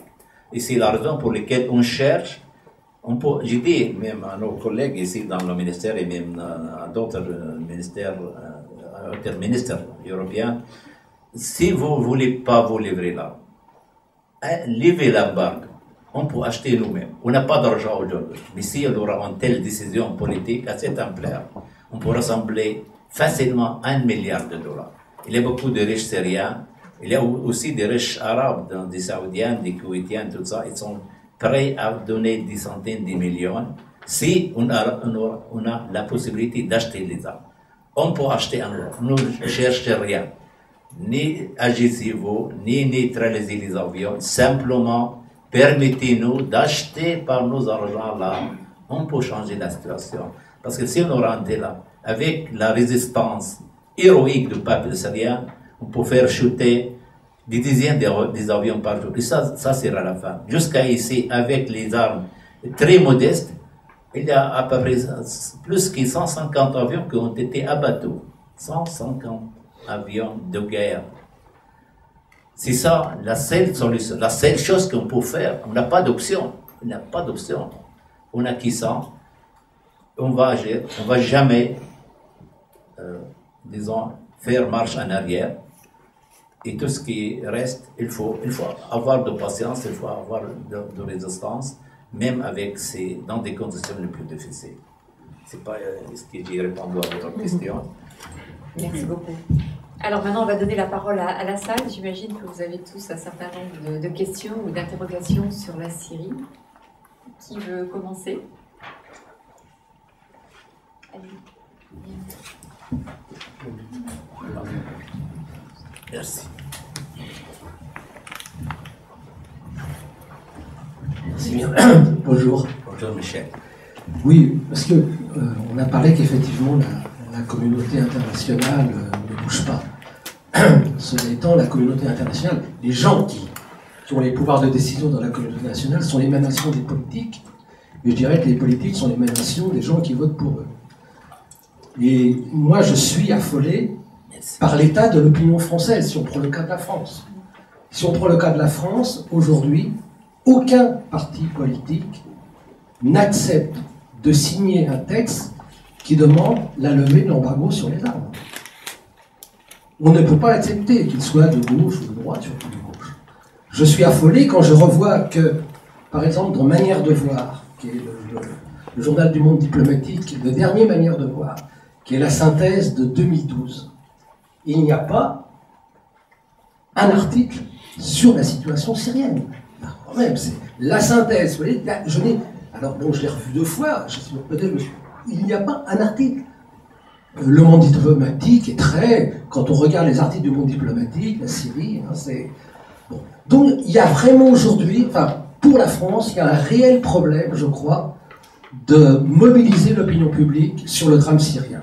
Et c'est la raison pour laquelle on cherche, j'ai dit même à nos collègues ici dans le ministère et même à d'autres ministères, ministres européens, si vous ne voulez pas vous livrer là, levez l'embargo. On peut acheter nous-mêmes. On n'a pas d'argent aujourd'hui. Mais si on aura une telle décision politique à cette ampleur, on peut rassembler facilement 1 milliard de dollars. Il y a beaucoup de riches syriens, il y a aussi des riches arabes, des saoudiens, des koweïtiens, tout ça. Ils sont prêts à donner des centaines de millions si on a la possibilité d'acheter les armes. On peut acheter un arme. Nous ne cherchons rien. Ni agissez-vous, ni neutraliser les avions. Simplement, permettez-nous d'acheter par nos argents là. On peut changer la situation. Parce que si on rentre là, avec la résistance héroïque du peuple syrien, on peut faire chuter des dizaines des avions par jour. Et ça sera la fin. Jusqu'à ici, avec les armes très modestes, il y a à peu près plus que 150 avions qui ont été abattus. 150 avions de guerre. C'est ça la seule solution, la seule chose qu'on peut faire. On n'a pas d'option. On n'a pas d'option. On a qui ça. On va agir. On ne va jamais, disons, faire marche en arrière. Et tout ce qui reste, il faut avoir de patience, il faut avoir de résistance, même dans des conditions les plus difficiles. C'est pas ce que j'ai répondu à votre question. Merci beaucoup. Alors maintenant, on va donner la parole à la salle. J'imagine que vous avez tous un certain nombre de questions ou d'interrogations sur la Syrie. Qui veut commencer? Allez. Merci. C'est bien. Bonjour. Bonjour Michel. Oui, parce que on a parlé qu'effectivement la communauté internationale ne bouge pas. Cela étant, la communauté internationale, les gens qui ont les pouvoirs de décision dans la communauté nationale sont l'émanation des politiques, et je dirais que les politiques sont l'émanation des gens qui votent pour eux. Et moi, je suis affolé par l'état de l'opinion française, si on prend le cas de la France. Si on prend le cas de la France, aujourd'hui, aucun parti politique n'accepte de signer un texte qui demande la levée de l'embargo sur les armes. On ne peut pas accepter qu'il soit de gauche ou de droite, surtout de gauche. Je suis affolé quand je revois que, par exemple, dans Manière de voir, qui est le journal du monde diplomatique, le dernier Manière de voir, qui est la synthèse de 2012. Il n'y a pas un article sur la situation syrienne. Quand même, c'est la synthèse. Vous voyez, là, alors bon, je l'ai revu 2 fois, peut-être, il n'y a pas un article. Le Monde diplomatique est très... Quand on regarde les articles du Monde diplomatique, la Syrie, hein, c'est... Bon. Donc, il y a vraiment aujourd'hui, enfin, pour la France, il y a un réel problème, je crois, de mobiliser l'opinion publique sur le drame syrien.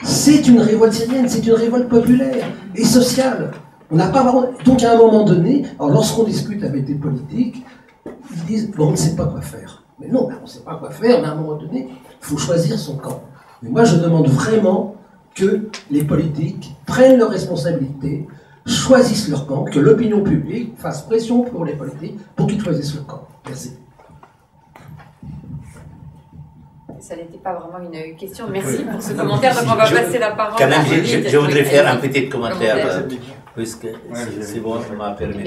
C'est une révolte syrienne, c'est une révolte populaire et sociale. On n'a pas vraiment... Donc, à un moment donné, alors lorsqu'on discute avec des politiques, ils disent, bon, on ne sait pas quoi faire. Mais non, on ne sait pas quoi faire, mais à un moment donné, il faut choisir son camp. Mais moi, je demande vraiment que les politiques prennent leurs responsabilités, choisissent leur camp, que l'opinion publique fasse pression pour les politiques pour qu'ils choisissent leur camp. Merci. Ça n'était pas vraiment une question. Merci pour ce commentaire. Donc, on va passer la parole quand même, à je voudrais faire un petit commentaire, puisque c'est bon, on m'a permis.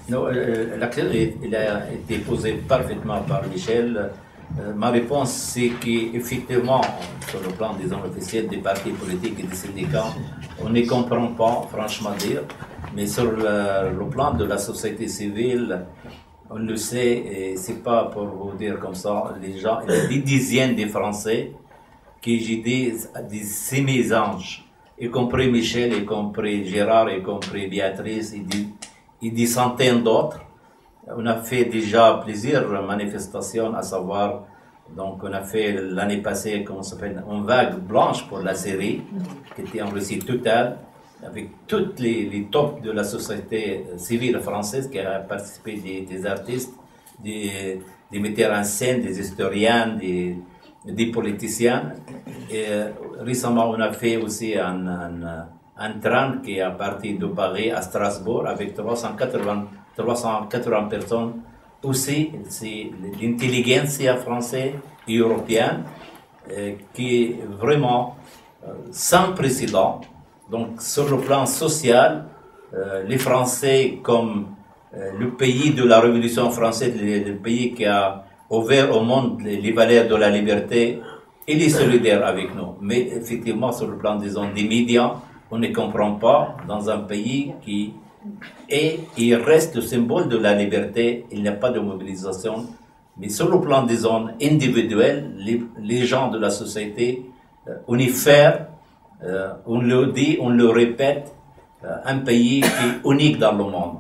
Non, la question a été posée parfaitement par Michel. Ma réponse, c'est qu'effectivement, sur le plan, disons, officiel des partis politiques et des syndicats, on ne comprend pas, franchement dire, mais sur le plan de la société civile, on le sait, et c'est pas pour vous dire comme ça, les gens, il y a des dizaines de Français qui, j'ai dit, des anges, y compris Michel, y compris Gérard, y compris Béatrice, et des centaines d'autres. On a fait déjà plusieurs manifestations, à savoir, donc on a fait l'année passée, comment ça s'appelle, une vague blanche pour la série, qui était en réussite totale, avec tous les tops de la société civile française qui a participé, des artistes, des metteurs en scène, des historiens, des politiciens. Et récemment, on a fait aussi un train qui est parti de Paris à Strasbourg avec 380 personnes. Aussi, c'est l'intelligentsia française et européenne qui est vraiment sans précédent. Donc, sur le plan social, les Français, comme le pays de la Révolution française, le pays qui a ouvert au monde les valeurs de la liberté, il est solidaire avec nous. Mais effectivement, sur le plan, disons, des médias, on ne comprend pas dans un pays qui est et reste le symbole de la liberté, il n'y a pas de mobilisation. Mais sur le plan, disons, individuel, les gens de la société, on est fiers. On le dit, on le répète, un pays qui est unique dans le monde.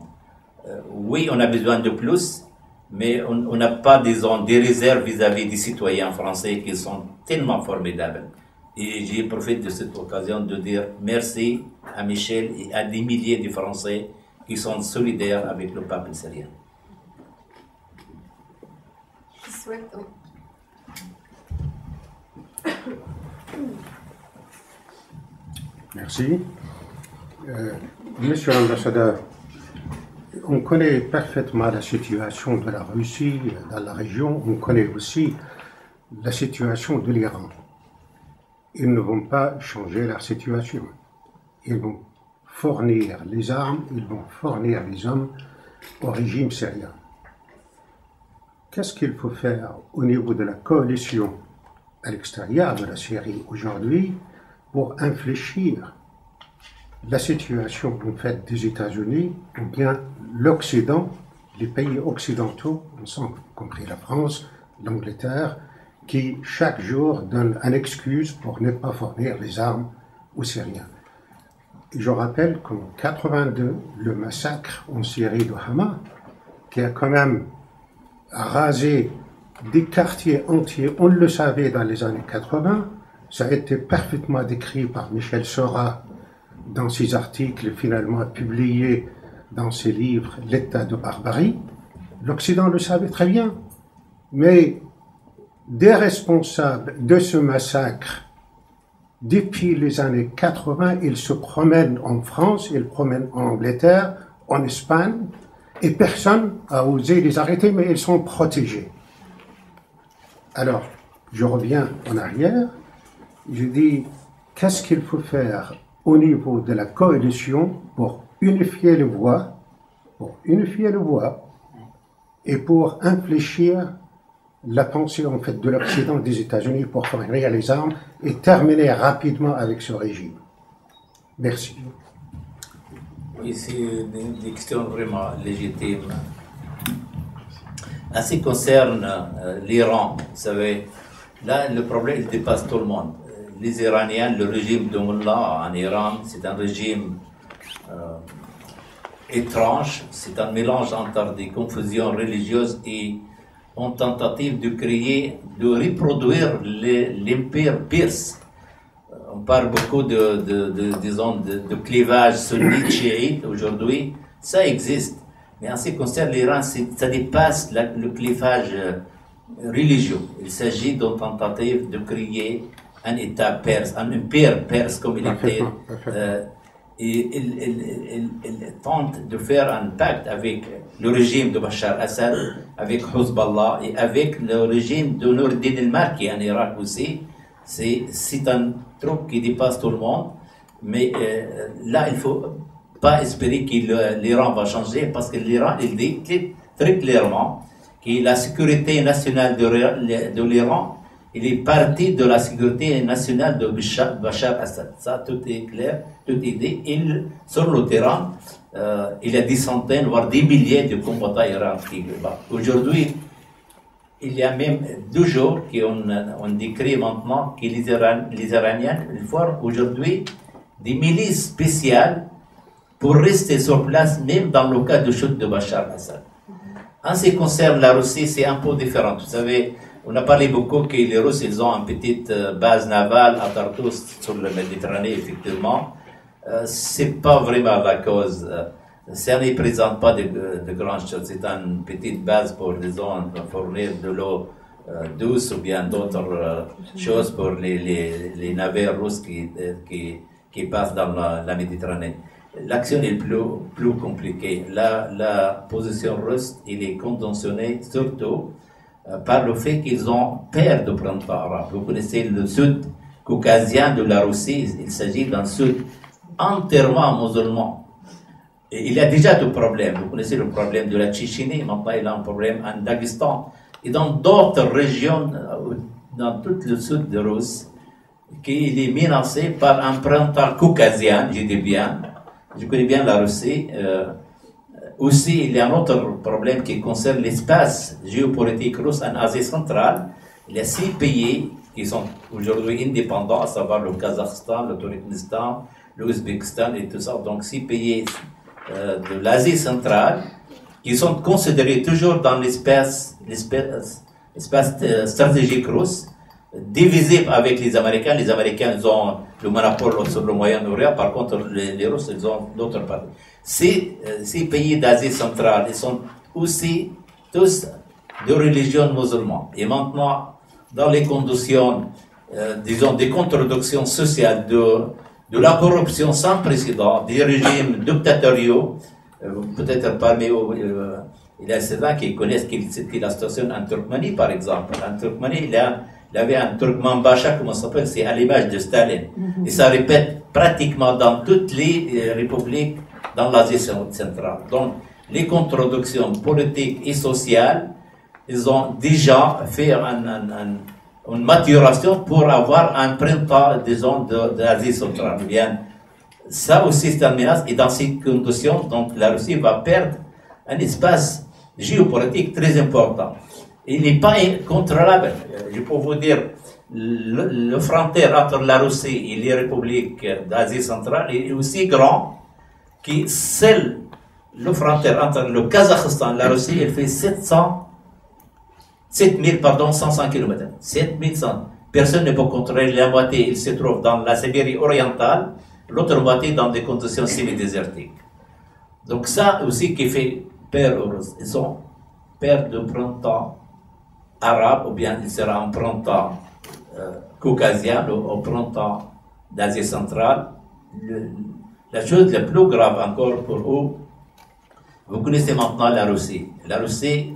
Oui, on a besoin de plus, mais on n'a pas, disons, des réserves vis-à-vis des citoyens français qui sont tellement formidables. Et j'ai profité de cette occasion de dire merci à Michel et à des milliers de Français qui sont solidaires avec le peuple syrien. Je souhaite... Merci. Monsieur l'ambassadeur, on connaît parfaitement la situation de la Russie dans la région, on connaît aussi la situation de l'Iran. Ils ne vont pas changer leur situation. Ils vont fournir les armes, ils vont fournir les hommes au régime syrien. Qu'est-ce qu'il faut faire au niveau de la coalition à l'extérieur de la Syrie aujourd'hui pour infléchir la situation en fait des États-Unis ou bien l'Occident, les pays occidentaux, ensemble, y compris la France, l'Angleterre, qui chaque jour donnent une excuse pour ne pas fournir les armes aux Syriens. Et je rappelle qu'en 82, le massacre en Syrie de Hama, qui a quand même rasé des quartiers entiers, on le savait dans les années 80, ça a été parfaitement décrit par Michel Seurat dans ses articles finalement publiés dans ses livres « L'état de barbarie ». L'Occident le savait très bien, mais des responsables de ce massacre, depuis les années 80, ils se promènent en France, ils se promènent en Angleterre, en Espagne, et personne n'a osé les arrêter, mais ils sont protégés. Alors, je reviens en arrière, je dis, qu'est-ce qu'il faut faire au niveau de la coalition pour unifier les voix, et pour infléchir la pensée en fait de l'Occident, des États-Unis pour fournir les armes et terminer rapidement avec ce régime. Merci. Oui, c'est une question vraiment légitime. En ce qui concerne l'Iran, vous savez, là, le problème, il dépasse tout le monde. Les Iraniens, le régime de Mullah en Iran, c'est un régime étrange. C'est un mélange entre des confusions religieuses et une tentative de créer, de reproduire l'empire perse. On parle beaucoup de clivage sunnite-chiite aujourd'hui. Ça existe. Mais en ce qui concerne l'Iran, ça dépasse le clivage religieux. Il s'agit d'une tentative de créer un État perse, un empire perse comme il était. Et il tente de faire un pacte avec le régime de Bachar Assad, avec Hezbollah et avec le régime de Nourdin el-Maliki en Irak aussi. C'est un truc qui dépasse tout le monde. Mais là, il ne faut pas espérer que l'Iran va changer parce que l'Iran, il dit très clairement que la sécurité nationale de l'Iran, il est parti de la sécurité nationale de Bachar Assad. Ça, tout est clair, tout est dit. Sur le terrain, il y a des centaines, voire des milliers de combattants iraniens. Aujourd'hui, il y a même 2 jours qu'on décrit maintenant que les Iraniens forment aujourd'hui des milices spéciales pour rester sur place, même dans le cas de chute de Bachar Assad. En ce qui concerne la Russie, c'est un peu différent. Vous savez, on a parlé beaucoup que les Russes, ils ont une petite base navale à Tartus sur la Méditerranée, effectivement. C'est pas vraiment la cause. Ça ne présente pas de grandes choses. C'est une petite base pour, disons, fournir de l'eau douce ou bien d'autres choses pour les navires russes qui passent dans la Méditerranée. L'action est plus compliquée. La position russe, il est conditionnée surtout par le fait qu'ils ont peur du printemps arabe. Vous connaissez le sud caucasien de la Russie, il s'agit d'un sud entièrement musulman. Et il y a déjà des problèmes. Vous connaissez le problème de la Tchétchénie, maintenant il y a un problème en Daghestan. Et dans d'autres régions, dans tout le sud de Russie, qui est menacé par un printemps caucasien, je dis bien. Je connais bien la Russie. Aussi, il y a un autre problème qui concerne l'espace géopolitique russe en Asie centrale. Il y a 6 pays qui sont aujourd'hui indépendants, à savoir le Kazakhstan, le Turkménistan, l'Ouzbékistan et tout ça. Donc 6 pays de l'Asie centrale qui sont considérés toujours dans l'espace stratégique russe, divisé avec les Américains. Les Américains, ils ont le monopole sur le Moyen-Orient. Par contre, les Russes, ils ont d'autres parties. Ces pays d'Asie centrale, ils sont aussi tous de religion musulmane. Et maintenant, dans les conditions, disons, des contradictions sociales, de la corruption sans précédent, des régimes dictatoriaux, peut-être parmi eux, il y a certains qui connaissent la situation en Turkménie, par exemple. En Turkménie, il y avait un Turkmenbacha, comment ça s'appelle, c'est à l'image de Staline. Et ça répète pratiquement dans toutes les républiques dans l'Asie centrale. Donc, les contradictions politiques et sociales, ils ont déjà fait une maturation pour avoir un printemps, disons, de l'Asie centrale. Bien, ça aussi, c'est une menace. Et dans ces conditions, donc, la Russie va perdre un espace géopolitique très important. Il n'est pas contrôlable. Je peux vous dire, le frontière entre la Russie et les républiques d'Asie centrale est aussi grand que celle, le frontière entre le Kazakhstan et la Russie, elle fait 500 km. 7100. Personne ne peut contrôler la moitié. Il se trouve dans la Sibérie orientale, l'autre moitié dans des conditions semi-désertiques. Donc ça aussi qui fait peur aux Russes. Ils ont peur du printemps arabe, ou bien il sera un printemps caucasien, ou un printemps d'Asie centrale. La chose la plus grave encore pour eux, vous connaissez maintenant la Russie. La Russie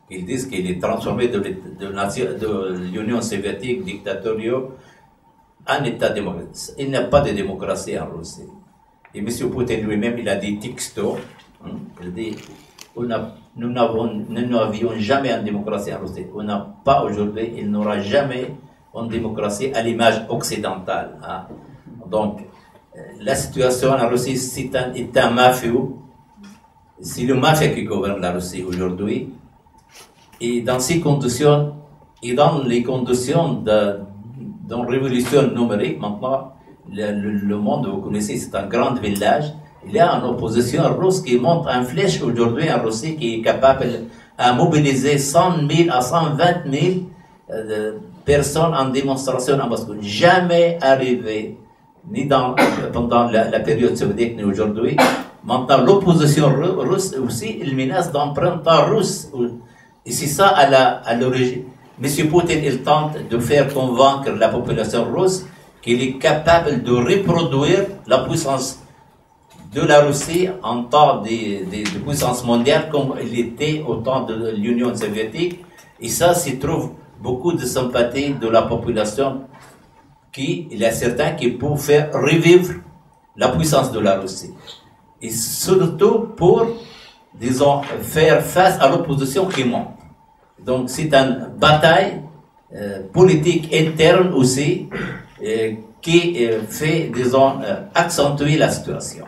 ils disent qu'il est transformé de l'Union soviétique dictatoriale en État démocratique. Il n'y a pas de démocratie en Russie. Et M. Poutine lui-même, il a dit texto, il dit, nous n'avions jamais une démocratie en Russie. On n'a pas aujourd'hui, il n'aura jamais une démocratie à l'image occidentale. Hein. Donc, la situation en Russie, c'est un État mafieux. C'est le mafia qui gouverne la Russie aujourd'hui. Et dans ces conditions, et dans les conditions d'une révolution numérique, maintenant, le monde, vous connaissez, c'est un grand village. Il y a une opposition russe qui monte en flèche aujourd'hui en Russie, qui est capable à mobiliser 100 000 à 120 000 personnes en démonstration en Moscou. Jamais arrivé, ni pendant la période soviétique, ni aujourd'hui. Maintenant, l'opposition russe aussi, il menace d'emprunter russe. Et c'est ça à l'origine. M. Poutine, il tente de faire convaincre la population russe qu'il est capable de reproduire la puissance de la Russie en temps de puissance mondiale comme il était au temps de l'Union soviétique. Et ça, s'y trouve beaucoup de sympathie de la population il y a certains qui peuvent faire revivre la puissance de la Russie. Et surtout pour, disons, faire face à l'opposition qui monte. Donc c'est une bataille politique interne aussi qui fait, disons, accentuer la situation.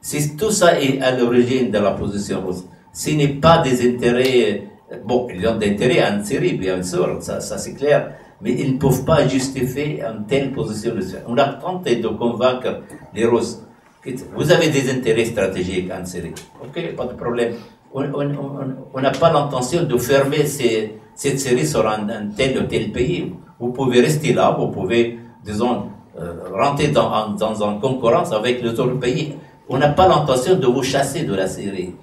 Si tout ça est à l'origine de la position russe, ce n'est pas des intérêts, bon, ils ont des intérêts en Syrie, bien sûr, ça c'est clair, mais ils ne peuvent pas justifier une telle position. On a tenté de convaincre les Russes. Vous avez des intérêts stratégiques en Syrie. Ok, pas de problème. On n'a pas l'intention de fermer cette série sur un tel ou tel pays. Vous pouvez rester là, vous pouvez, disons, rentrer dans une concurrence avec les autres pays. On n'a pas l'intention de vous chasser de la Syrie.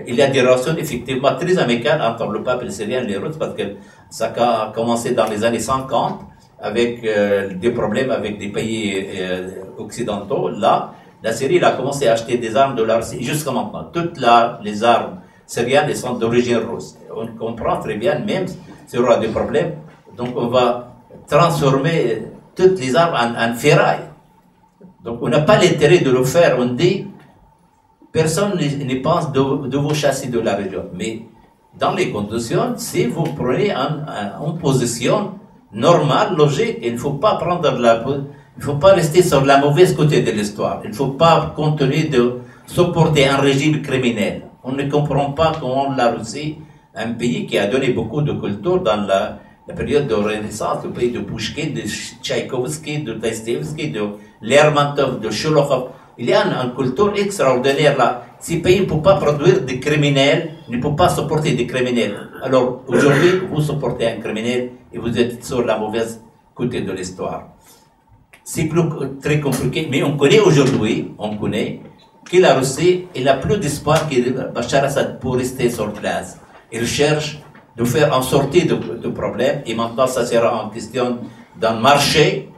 Il y a des relations effectivement très amicales entre le peuple syrien et les Russes parce que ça a commencé dans les années 50 avec des problèmes avec des pays occidentaux. Là, la Syrie a commencé à acheter des armes de la Russie jusqu'à maintenant. Toutes les armes syriennes sont d'origine russe. On comprend très bien, même s'il y aura des problèmes, donc on va transformer toutes les armes en ferraille. Donc on n'a pas l'intérêt de le faire. On dit, personne ne pense de vous chasser de la région. Mais dans les conditions, si vous prenez une position normale, logique, il ne faut pas il ne faut pas rester sur la mauvaise côté de l'histoire. Il ne faut pas continuer de supporter un régime criminel. On ne comprend pas comment la Russie, un pays qui a donné beaucoup de culture dans la période de Renaissance, le pays de Pouchkine, de Tchaïkovski, de Dostoïevski, de Lermontov, de Sholokhov. Il y a une culture extraordinaire là. Ces pays ne peuvent pas produire des criminels, ne peuvent pas supporter des criminels. Alors aujourd'hui, vous supportez un criminel et vous êtes sur la mauvaise côté de l'histoire. C'est très compliqué, mais on connaît aujourd'hui, que la Russie n'a plus d'espoir que Bachar Assad pour rester sur place. Il cherche de faire en sortie de problème et maintenant ça sera en question d'un marché.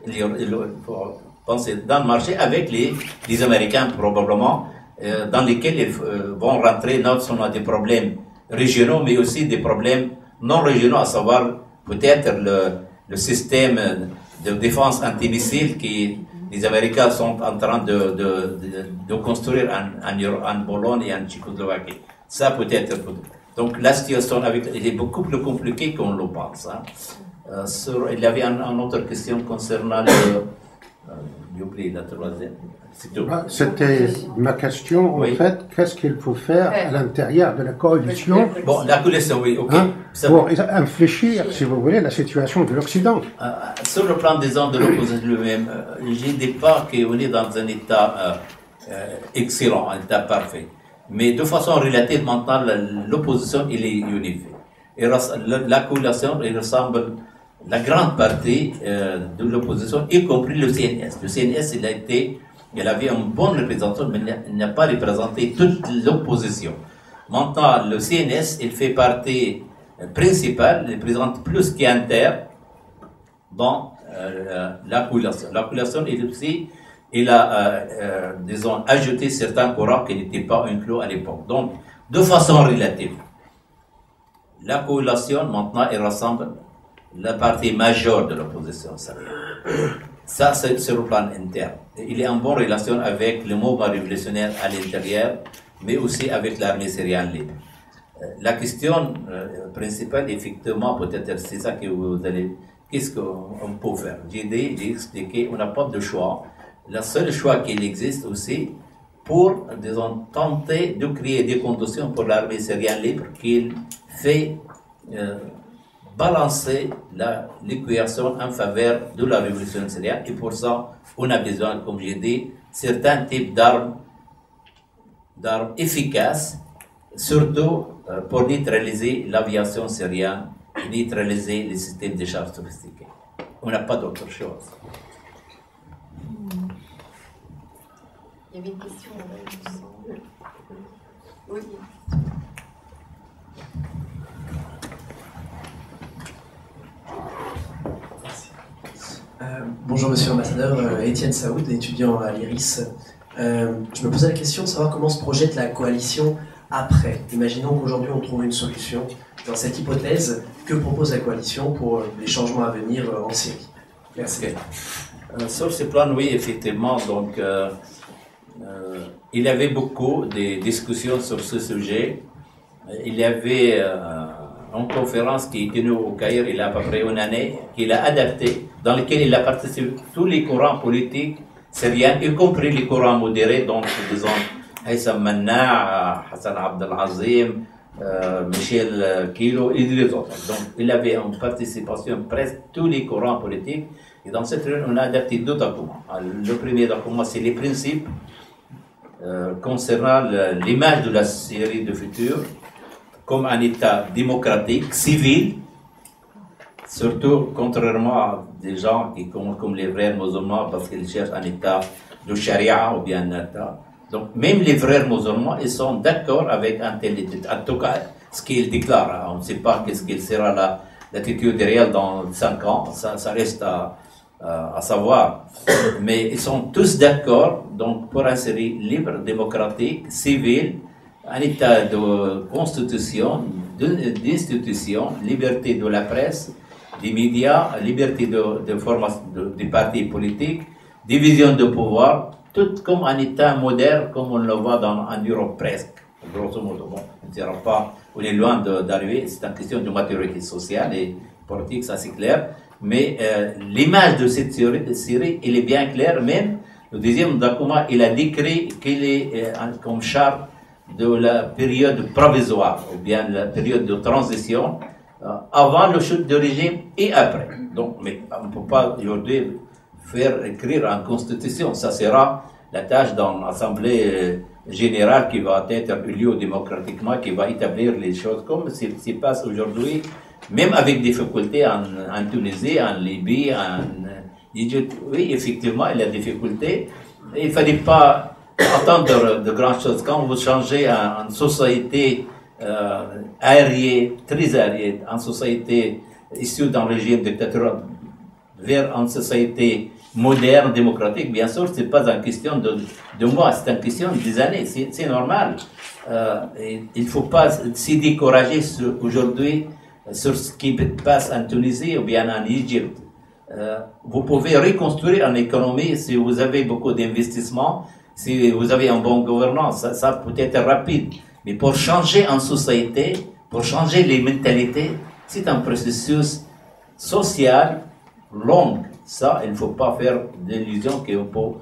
Il faut penser dans le marché avec les Américains probablement, dans lesquels ils vont rentrer non seulement des problèmes régionaux, mais aussi des problèmes non régionaux, à savoir peut-être le système de défense antimissile que les Américains sont en train de construire en Pologne et en Tchécoslovaquie. Ça peut-être. Donc la situation est beaucoup plus compliquée qu'on le pense. Hein. Il y avait une autre question concernant j'ai oublié la troisième. C'était ma question, en fait. Qu'est-ce qu'il faut faire à l'intérieur de la coalition? Bon, la coalition, oui, ok. Pour infléchir, si vous voulez, la situation de l'Occident. Sur le plan des hommes de l'opposition lui-même, je ne dis pas qu'on est dans un état excellent, un état parfait. Mais de façon relative, maintenant, l'opposition, il est unifiée. Et la coalition, il ressemble la grande partie de l'opposition, y compris le CNS. Le CNS, il avait une bonne représentation, mais il n'a pas représenté toute l'opposition. Maintenant, le CNS, il fait partie principale, il présente plus qu'Inter dans la coalition. La coalition, il a, disons, ajouté certains courants qui n'étaient pas inclus à l'époque. Donc, de façon relative, la coalition, maintenant, elle rassemble la partie majeure de l'opposition syrienne. Ça, c'est sur le plan interne. Il est en bonne relation avec le mouvement révolutionnaire à l'intérieur, mais aussi avec l'armée syrienne libre. La question principale, effectivement, peut-être c'est ça que vous allez... Qu'est-ce qu'on peut faire? J'ai expliqué, on n'a pas de choix. Le seul choix qu'il existe aussi, pour, disons, tenter de créer des conditions pour l'armée syrienne libre qu'il fait balancer l'équation en faveur de la révolution syrienne. Et pour ça, on a besoin, comme j'ai dit, certains types d'armes efficaces, surtout pour neutraliser l'aviation syrienne, neutraliser les systèmes de charge sophistiqués. On n'a pas d'autre chose. Il y avait une question là-bas, oui. Bonjour Monsieur l'Ambassadeur, Étienne Saoud, étudiant à l'IRIS. Je me posais la question de savoir comment se projette la coalition après. Imaginons qu'aujourd'hui on trouve une solution. Dans cette hypothèse, que propose la coalition pour les changements à venir en Syrie? Merci. Okay. Sur ce plan, oui, effectivement. Donc, il y avait beaucoup de discussions sur ce sujet. Il y avait une conférence qui est tenue au Caire il y a à peu près une année, qu'il a adaptée, dans laquelle il a participé tous les courants politiques syriens, y compris les courants modérés, donc disons Haïssam Manna, Hassan Abdelazim, Michel Kilo et les autres. Donc il avait une participation presque tous les courants politiques. Et dans cette réunion, on a adapté deux documents. Le premier document, c'est les principes concernant l'image de la Syrie du futur comme un État démocratique, civil, surtout contrairement à des gens qui, comme les vrais musulmans, parce qu'ils cherchent un État de charia ou bien un État. Donc même les vrais musulmans, ils sont d'accord avec un tel État. En tout cas, ce qu'ils déclarent, on ne sait pas qu'est-ce qu'il sera l'attitude réelle dans 5 ans, ça reste à savoir. Mais ils sont tous d'accord donc pour un Syrie libre, démocratique, civil, un état de constitution, d'institution, liberté de la presse, des médias, liberté de formation des partis politiques, division de pouvoir, tout comme un état moderne comme on le voit en Europe presque, grosso modo. Bon, on est loin d'arriver, c'est une question de maturité sociale et politique, ça c'est clair. Mais l'image de cette Syrie, elle est bien claire. Même le deuxième document, il a décrit qu'il est comme charte de la période provisoire, ou bien la période de transition, avant le chute de régime et après. Donc, mais on ne peut pas aujourd'hui faire écrire en constitution. Ça sera la tâche dans l'Assemblée générale qui va être élue démocratiquement, qui va établir les choses comme ce qui se passe aujourd'hui. Même avec des difficultés en Tunisie, en Libye, en Égypte, oui, effectivement, il y a des difficultés. Il ne fallait pas attendre de grandes choses. Quand vous changez en société aérienne, très aérienne, en société issue d'un régime dictatorial vers une société moderne, démocratique, bien sûr, ce n'est pas une question de mois, c'est une question des années, c'est normal. Il ne faut pas se décourager aujourd'hui sur ce qui passe en Tunisie ou bien en Égypte. Vous pouvez reconstruire une économie si vous avez beaucoup d'investissements, si vous avez une bonne gouvernance, ça peut être rapide. Mais pour changer en société, pour changer les mentalités, c'est un processus social long. Ça, il ne faut pas faire d'illusion qu'on peut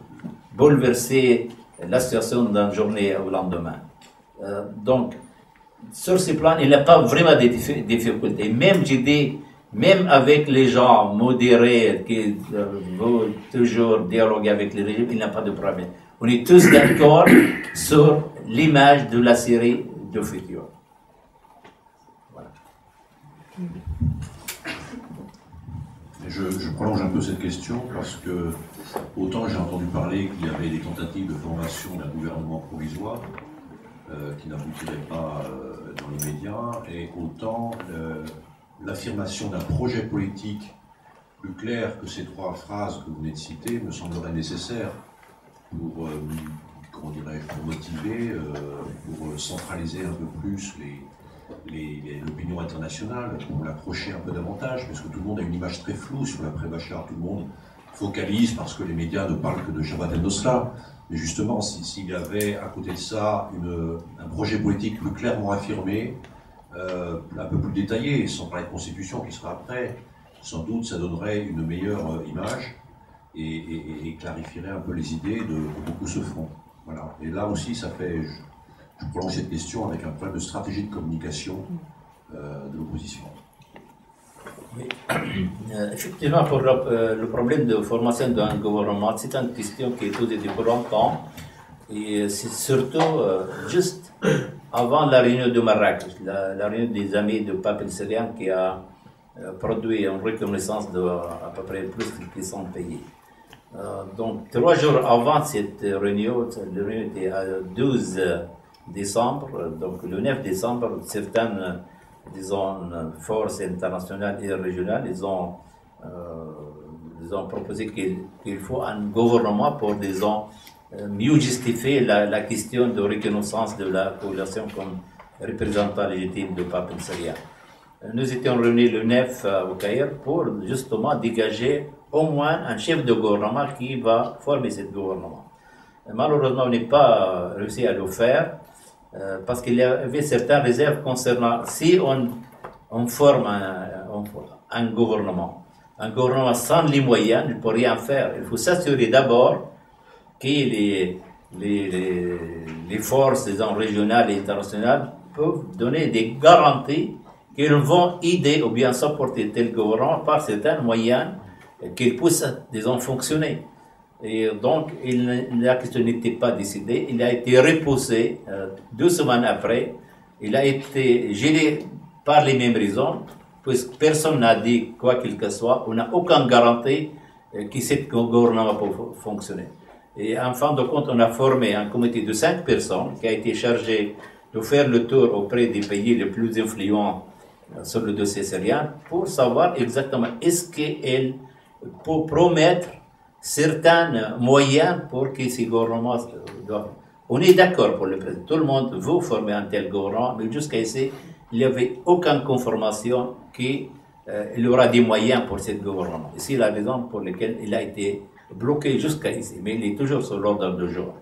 bouleverser la situation d'une journée au lendemain. Donc, sur ce plan, il n'y a pas vraiment de difficultés. Même, j'ai dit, même avec les gens modérés qui veulent toujours dialoguer avec les régimes, il n'y a pas de problème. On est tous d'accord sur l'image de la Syrie du futur. Voilà. Je prolonge un peu cette question parce que autant j'ai entendu parler qu'il y avait des tentatives de formation d'un gouvernement provisoire qui n'aboutirait pas dans l'immédiat, et autant l'affirmation d'un projet politique plus clair que ces 3 phrases que vous venez de citer me semblerait nécessaire pour, comment dirais-je, pour motiver, pour centraliser un peu plus l'opinion internationale, pour l'approcher un peu davantage, parce que tout le monde a une image très floue sur l'après-Bachar, tout le monde focalise parce que les médias ne parlent que de Jabhat el-Nusra. Mais justement, s'il y avait à côté de ça un projet politique plus clairement affirmé, un peu plus détaillée, sans parler de constitution qui sera après, sans doute ça donnerait une meilleure image et clarifierait un peu les idées de beaucoup se font. Voilà. Et là aussi, ça fait, je prolonge cette question avec un problème de stratégie de communication de l'opposition. Oui. Effectivement, pour le problème de formation d'un gouvernement, c'est une question qui est posée depuis longtemps. Et c'est surtout juste avant la réunion de Marrakech, la réunion des amis du pape syrien qui a produit une reconnaissance de à peu près plus de 100 pays. Donc 3 jours avant cette réunion était à 12 décembre, donc le 9 décembre, certaines disons, forces internationales et régionales, ils ont proposé qu'il faut un gouvernement pour, disons, mieux justifier la question de reconnaissance de la population comme représentant légitime du pape syrien. Nous étions réunis le 9 au Caire pour justement dégager au moins un chef de gouvernement qui va former ce gouvernement. Malheureusement, on n'est pas réussi à le faire parce qu'il y avait certaines réserves concernant si on forme un gouvernement sans les moyens, il ne peut rien faire. Il faut s'assurer d'abord que les forces disons, régionales et internationales peuvent donner des garanties qu'ils vont aider ou bien supporter tel gouvernement par certains moyens qu'ils puissent, disons, fonctionner. Et donc, la question n'était pas décidée. Il a été repoussé 2 semaines après. Il a été gelé par les mêmes raisons, puisque personne n'a dit quoi qu'il que soit. On n'a aucune garantie que ce gouvernement peut fonctionner. Et en fin de compte, on a formé un comité de 5 personnes qui a été chargé de faire le tour auprès des pays les plus influents sur le dossier syrien pour savoir exactement est-ce qu'elle peut promettre certains moyens pour que ces gouvernements doivent. On est d'accord pour le président. Tout le monde veut former un tel gouvernement, mais jusqu'à ici, il n'y avait aucune confirmation qu'il y aura des moyens pour ce gouvernement. C'est la raison pour laquelle il a été bloqué jusqu'à ici, mais il est toujours sur l'ordre du jour.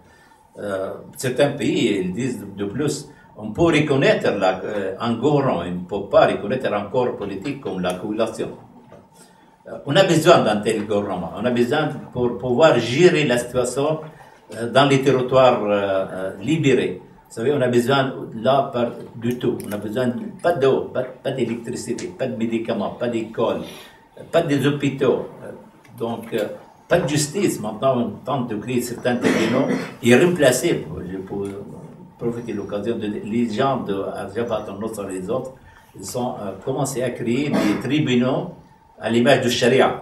Certains pays ils disent de plus, on peut reconnaître un gouvernement, on ne peut pas reconnaître un corps politique comme la coalition. On a besoin d'un tel gouvernement, on a besoin pour pouvoir gérer la situation dans les territoires libérés. Vous savez, on a besoin là du tout. On a besoin pas d'eau, pas d'électricité, pas de médicaments, pas d'école, pas des hôpitaux. Donc, pas de justice. Maintenant, on tente de créer certains tribunaux et remplacer, pour profiter de l'occasion, les gens de Jabat et les autres, ils ont commencé à créer des tribunaux à l'image du charia.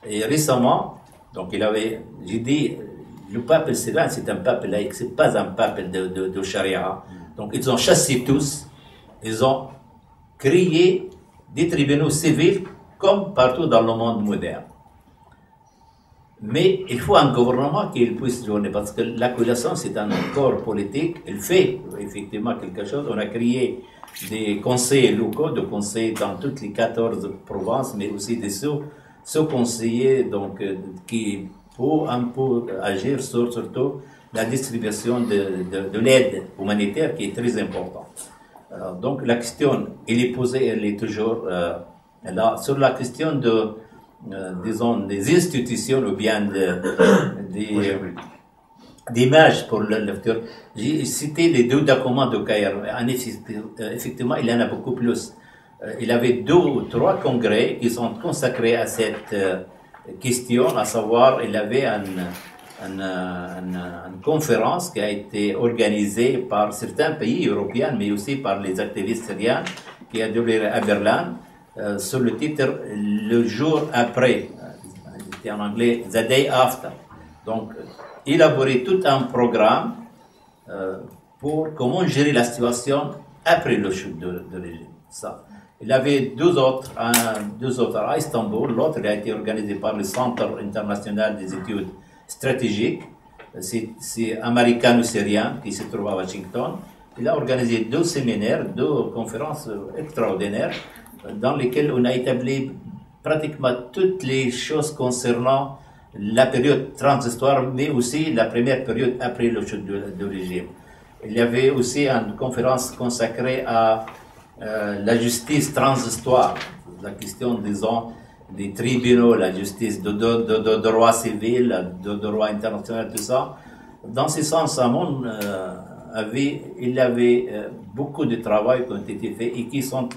Et récemment, donc j'ai dit, le pape syrien, c'est un pape laïque, c'est pas un pape de charia. Donc ils ont chassé tous, ils ont créé des tribunaux civils comme partout dans le monde moderne. Mais il faut un gouvernement qui puisse joindre, parce que la coalition, c'est un corps politique, elle fait effectivement quelque chose. On a créé des conseils locaux, des conseils dans toutes les 14 provinces, mais aussi des sous-conseillers qui peuvent un peu agir sur surtout la distribution de l'aide humanitaire qui est très importante. Donc la question, elle est posée, elle est toujours là. Sur la question disons, des institutions ou bien d'image pour le futur. J'ai cité les 2 documents de Caire. Effectivement, il y en a beaucoup plus. Il y avait 2 ou 3 congrès qui sont consacrés à cette question, à savoir, il y avait une conférence qui a été organisée par certains pays européens, mais aussi par les activistes syriens, qui a duré à Berlin, sur le titre « Le jour après », c'était en anglais « The Day After ». Donc, élaborer tout un programme pour comment gérer la situation après le chute de régime. Ça. Il y avait 2 autres à Istanbul, l'autre a été organisé par le Centre international des études stratégiques, c'est américano-syrien qui se trouve à Washington. Il a organisé 2 séminaires, 2 conférences extraordinaires, dans lesquelles on a établi pratiquement toutes les choses concernant la période transitoire, mais aussi la première période après le chute du régime. Il y avait aussi une conférence consacrée à la justice transhistoire, la question, disons, des tribunaux, la justice de droit civil, de droit international, tout ça. Dans ce sens, Hamon il y avait beaucoup de travail qui ont été faits et qui sont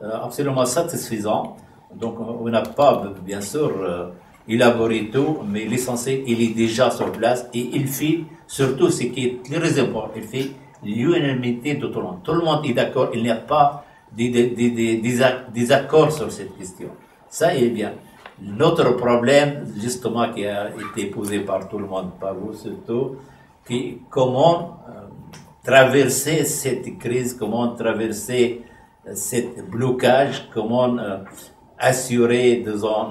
absolument satisfaisants. Donc, on n'a pas, bien sûr, élaboré tout, mais l'essentiel, il est déjà sur place et il fait, surtout ce qui est très important, il fait l'unanimité de tout le monde. Tout le monde est d'accord, il n'y a pas des accords sur cette question. Ça est bien. Notre problème, justement, qui a été posé par tout le monde, par vous surtout, qui comment traverser cette crise, comment traverser ce blocage, comment assurer, disons,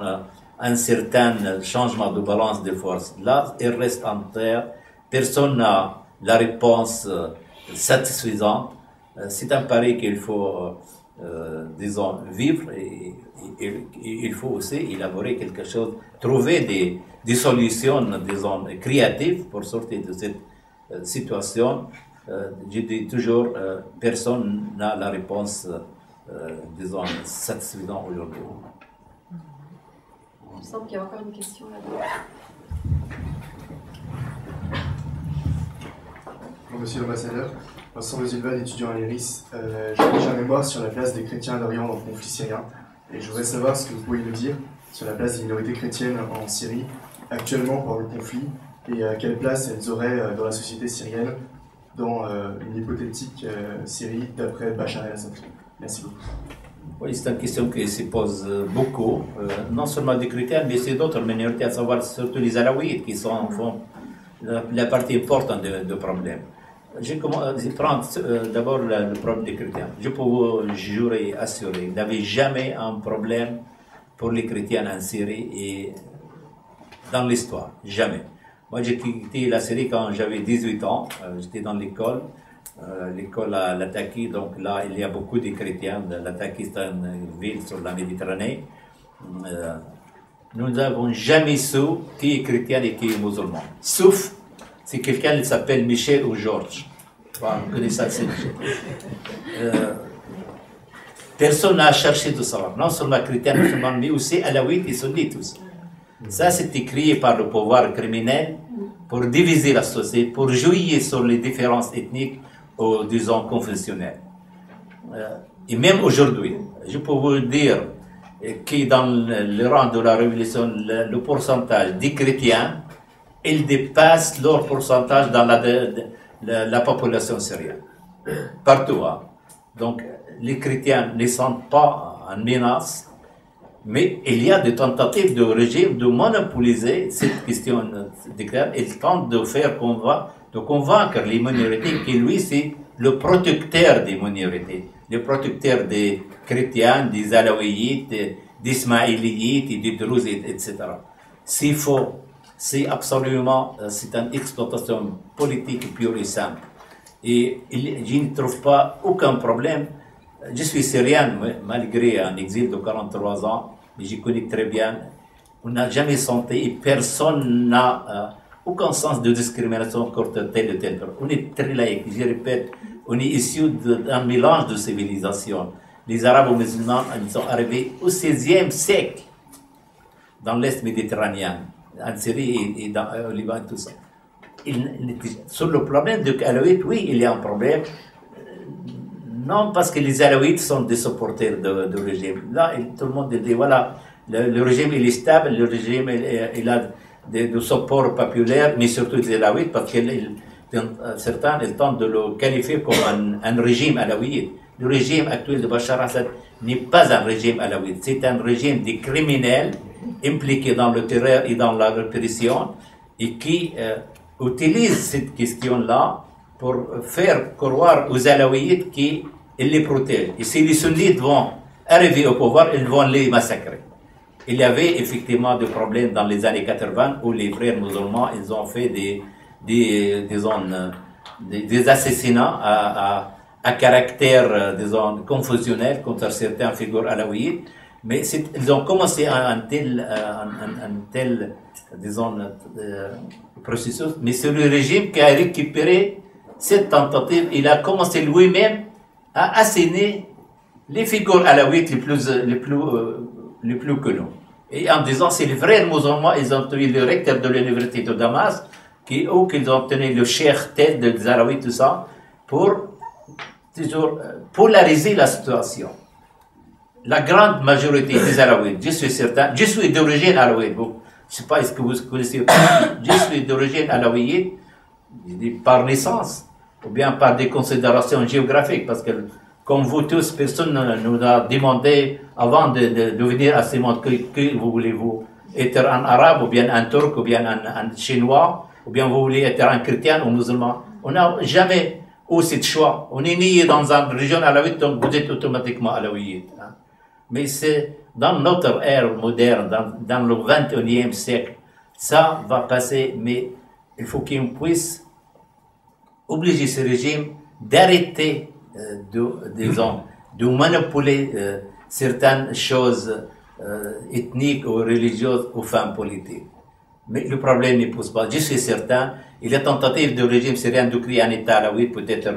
un certain changement de balance des forces. Là, il reste en terre. Personne n'a la réponse satisfaisante. C'est un pari qu'il faut, disons, vivre et il faut aussi élaborer quelque chose, trouver des solutions, disons, créatives pour sortir de cette situation. Je dis toujours, personne n'a la réponse, disons, satisfaisante aujourd'hui. Il me semble qu'il y a encore une question là-bas. Monsieur l'ambassadeur, Vincent Vesulval, étudiant à l'IRIS, j'ai un mémoire sur la place des chrétiens d'Orient dans le conflit syrien. Et je voudrais savoir ce que vous pouvez nous dire sur la place des minorités chrétiennes en Syrie, actuellement pendant le conflit, et à quelle place elles auraient dans la société syrienne, dans une hypothétique Syrie d'après Bachar el-Assad. Merci beaucoup. Oui, c'est une question qui se pose beaucoup, non seulement des chrétiens, mais c'est d'autres minorités, à savoir surtout les alaouites, qui sont font la partie importante du problème. Je prends d'abord le problème des chrétiens. Je peux vous jurer, assurer, il n'y avait jamais un problème pour les chrétiens en Syrie et dans l'histoire, jamais. Moi, j'ai quitté la Syrie quand j'avais 18 ans, j'étais dans l'école à Latakia, donc là, il y a beaucoup de chrétiens. Latakia, c'est une ville sur la Méditerranée. Nous n'avons jamais su qui est chrétien et qui est musulman, sauf si quelqu'un s'appelle Michel ou Georges. Enfin, vous connaissez ça, c'est Michel. Personne n'a cherché de savoir, non seulement chrétien, musulman, mais aussi alaouite et sunnite aussi. Ça, c'était créé par le pouvoir criminel pour diviser la société, pour jouer sur les différences ethniques ou, disons, confessionnelles. Et même aujourd'hui, je peux vous dire que dans le rang de la révolution, le pourcentage des chrétiens, il dépasse leur pourcentage dans la population syrienne. Partout. Hein. Donc, les chrétiens ne sont pas en menace, mais il y a des tentatives de régime de monopoliser cette question des chrétiens. Ils tentent de convaincre les minorités que lui, c'est le protecteur des minorités, le protecteur des chrétiens, des alaouites, des ismaélites et des druzes, etc. C'est faux. C'est absolument, c'est une exploitation politique pure et simple. Et je ne trouve pas aucun problème. Je suis syrien, malgré un exil de 43 ans, mais je connais très bien. On n'a jamais senti et personne n'a aucun sens de discrimination contre tel ou tel. On est très laïque, je répète, on est issu d'un mélange de civilisations. Les Arabo-musulmans, ils sont arrivés au XVIe siècle dans l'Est méditerranéen, en Syrie et au Liban, tout ça. Sur le problème de Alaouite, oui, il y a un problème. Non, parce que les Alaouites sont des supporters du régime. Là, tout le monde dit, voilà, le régime il est stable, le régime il a de support populaire, mais surtout des Alaouites, parce que certains ils tentent de le qualifier comme un régime alaouite. Le régime actuel de Bachar al-Assad n'est pas un régime alaouite, c'est un régime de criminels impliqués dans le terreur et dans la répression et qui utilise cette question-là pour faire croire aux alaouites qu'ils les protègent. Et si les sunnites vont arriver au pouvoir, ils vont les massacrer. Il y avait effectivement des problèmes dans les années 80 où les frères musulmans ils ont fait des assassinats à caractère, disons, confusionnel contre certaines figures alaouites. Mais ils ont commencé un tel disons, processus. Mais c'est le régime qui a récupéré cette tentative. Il a commencé lui-même à assassiner les figures alaouites les plus connues. Et en disant, c'est les vrais musulmans, ils ont obtenu le recteur de l'université de Damas, qu'ils ont obtenu le cheikh tête des alaouites, tout ça, pour toujours polariser la situation. La grande majorité des alaouites, je suis certain, je suis d'origine alaouite, je ne sais pas est-ce que vous connaissez, je suis d'origine alaouite, par naissance, ou bien par des considérations géographiques, parce que comme vous tous, personne ne nous a demandé avant de venir à ce monde que vous voulez-vous être un arabe, ou bien un turc, ou bien un chinois, ou bien vous voulez être un chrétien ou musulman. On n'a jamais eu ce choix. On est né dans une région alaouite, donc vous êtes automatiquement alaouite. Hein. Mais c'est dans notre ère moderne, dans le 21e siècle, ça va passer, mais il faut qu'on puisse obliger ce régime d'arrêter de manipuler certaines choses ethniques ou religieuses aux femmes politiques. Mais le problème ne pose pas. Je suis certain, il y a tentative du régime syrien de créer un État alaouite, peut-être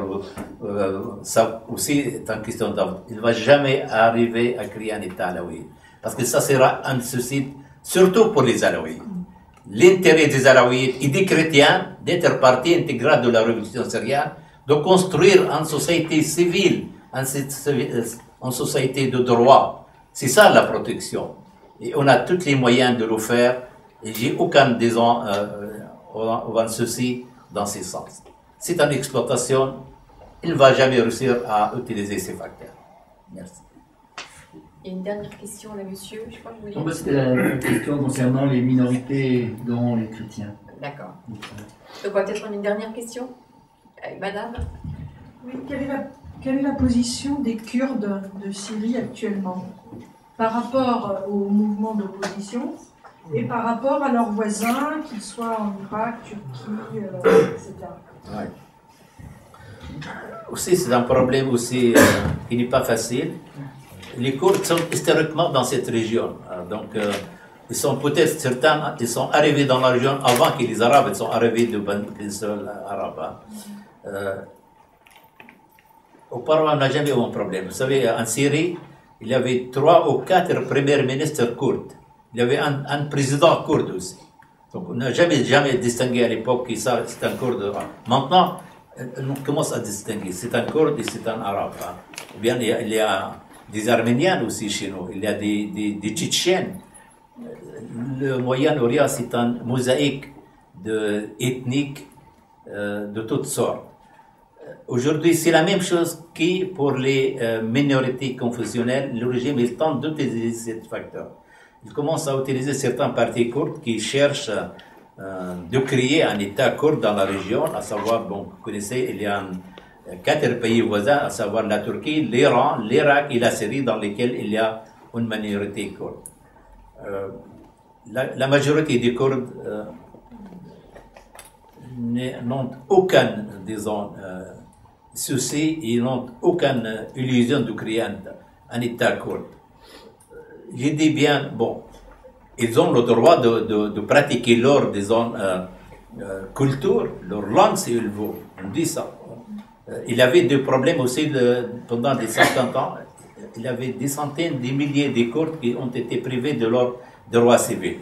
ça aussi est une question d'ordre. Il ne va jamais arriver à créer un État alaouite. Parce que ça sera un souci, surtout pour les alaouites. L'intérêt des alaouites et des chrétiens d'être partie intégrale de la révolution syrienne, de construire une société civile, une société de droit. C'est ça la protection. Et on a tous les moyens de le faire. Et j'ai aucun, disons, souci dans ce sens. C'est une exploitation, il ne va jamais réussir à utiliser ces facteurs. Merci. Et une dernière question là, monsieur. Je crois que vous c'était la question concernant les minorités, dont les chrétiens. D'accord. Donc, peut-être une dernière question, madame. Oui, quelle est la position des Kurdes de Syrie actuellement par rapport au mouvement d'opposition et par rapport à leurs voisins, qu'ils soient en Irak, Turquie, etc. Ouais. Aussi, c'est un problème aussi qui n'est pas facile. Les Kurdes sont historiquement dans cette région. Donc, ils sont peut-être certains, ils sont arrivés dans la région avant que les Arabes, ils sont arrivés de péninsule arabe. Auparavant, on n'a jamais eu un problème. Vous savez, en Syrie, il y avait 3 ou 4 premiers ministres kurdes. Il y avait un président kurde aussi. Donc, on n'a jamais distingué à l'époque que ça, c'est un kurde. Maintenant, on commence à distinguer. C'est un kurde et c'est un arabe. Hein. Ou bien, il y a des Arméniens aussi chez nous. Il y a des Tchétchènes. Le Moyen-Orient, c'est un mosaïque ethnique de toutes sortes. Aujourd'hui, c'est la même chose que pour les minorités confessionnelles. Le régime, il tente d'utiliser ce facteur. Il commence à utiliser certains partis kurdes qui cherchent de créer un État kurde dans la région, à savoir, bon, vous connaissez, il y a 4 pays voisins, à savoir la Turquie, l'Iran, l'Irak et la Syrie, dans lesquels il y a une minorité kurde. La majorité des Kurdes n'ont aucun, disons, souci, ils n'ont aucune illusion de créer un État kurde. Je dis bien, bon, ils ont le droit de pratiquer leur, disons, culture, leur langue, si ils veulent. On dit ça. Il y avait des problèmes aussi pendant des 50 ans. Il y avait des centaines, des milliers de Kurdes qui ont été privés de leur droit civil.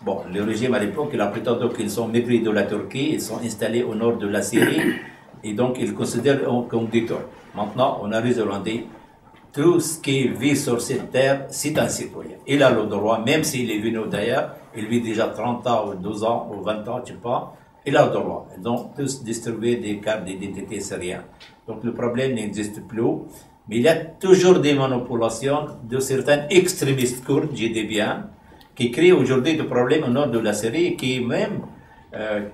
Bon, le régime à l'époque, il a prétendu qu'ils sont migrés de la Turquie, ils sont installés au nord de la Syrie, et donc ils considèrent comme des Turcs. Maintenant, on a résolu tout ce qui vit sur cette terre, c'est un citoyen. Il a le droit, même s'il est venu d'ailleurs, il vit déjà 30 ans, ou 12 ans, ou 20 ans, je ne sais pas, il a le droit. Ils ont tous distribué des cartes d'identité syriennes. Donc le problème n'existe plus, mais il y a toujours des manipulations de certains extrémistes kurdes, je dis bien, qui créent aujourd'hui des problèmes au nord de la Syrie, qui même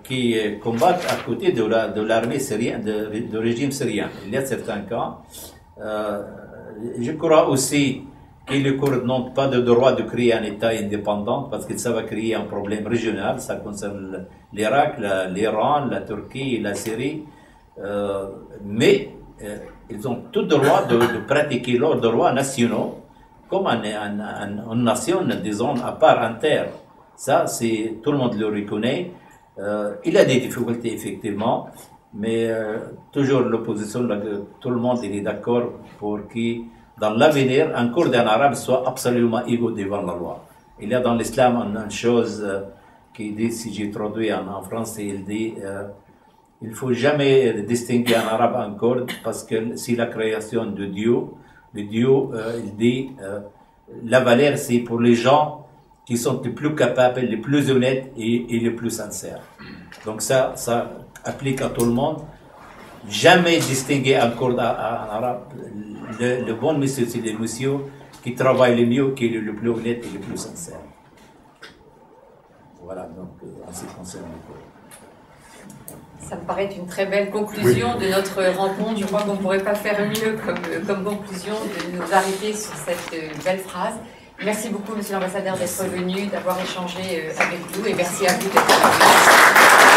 qui combattent à côté de l'armée syrienne, du régime syrien. Il y a certains cas. Je crois aussi que les Kurdes n'ont pas de droit de créer un État indépendant parce que ça va créer un problème régional. Ça concerne l'Irak, l'Iran, la Turquie et la Syrie. Mais ils ont tout droit de pratiquer leurs droits nationaux comme une nation, disons, à part entière. Ça, tout le monde le reconnaît. Il y a des difficultés, effectivement, mais toujours l'opposition, tout le monde est d'accord pour que dans l'avenir, un Kurde et un Arabe soient absolument égaux devant la loi. Il y a dans l'islam une chose qui dit, si j'ai traduit en français, il dit il ne faut jamais distinguer un Arabe et un Kurde parce que c'est la création de Dieu. Le Dieu, il dit la valeur, c'est pour les gens qui sont les plus capables, les plus honnêtes et les plus sincères. Donc ça applique à tout le monde. Jamais distinguer un Kurde et un Arabe. Le bon monsieur, c'est le monsieur qui travaille le mieux, qui est le plus honnête et le plus sincère. Voilà, donc en ce qui concerne les Kurdes. Ça me paraît une très belle conclusion de notre rencontre. Je crois qu'on ne pourrait pas faire mieux comme conclusion de nous arrêter sur cette belle phrase. Merci beaucoup, Monsieur l'Ambassadeur, d'être venu, d'avoir échangé avec nous, et merci à vous d'être venu.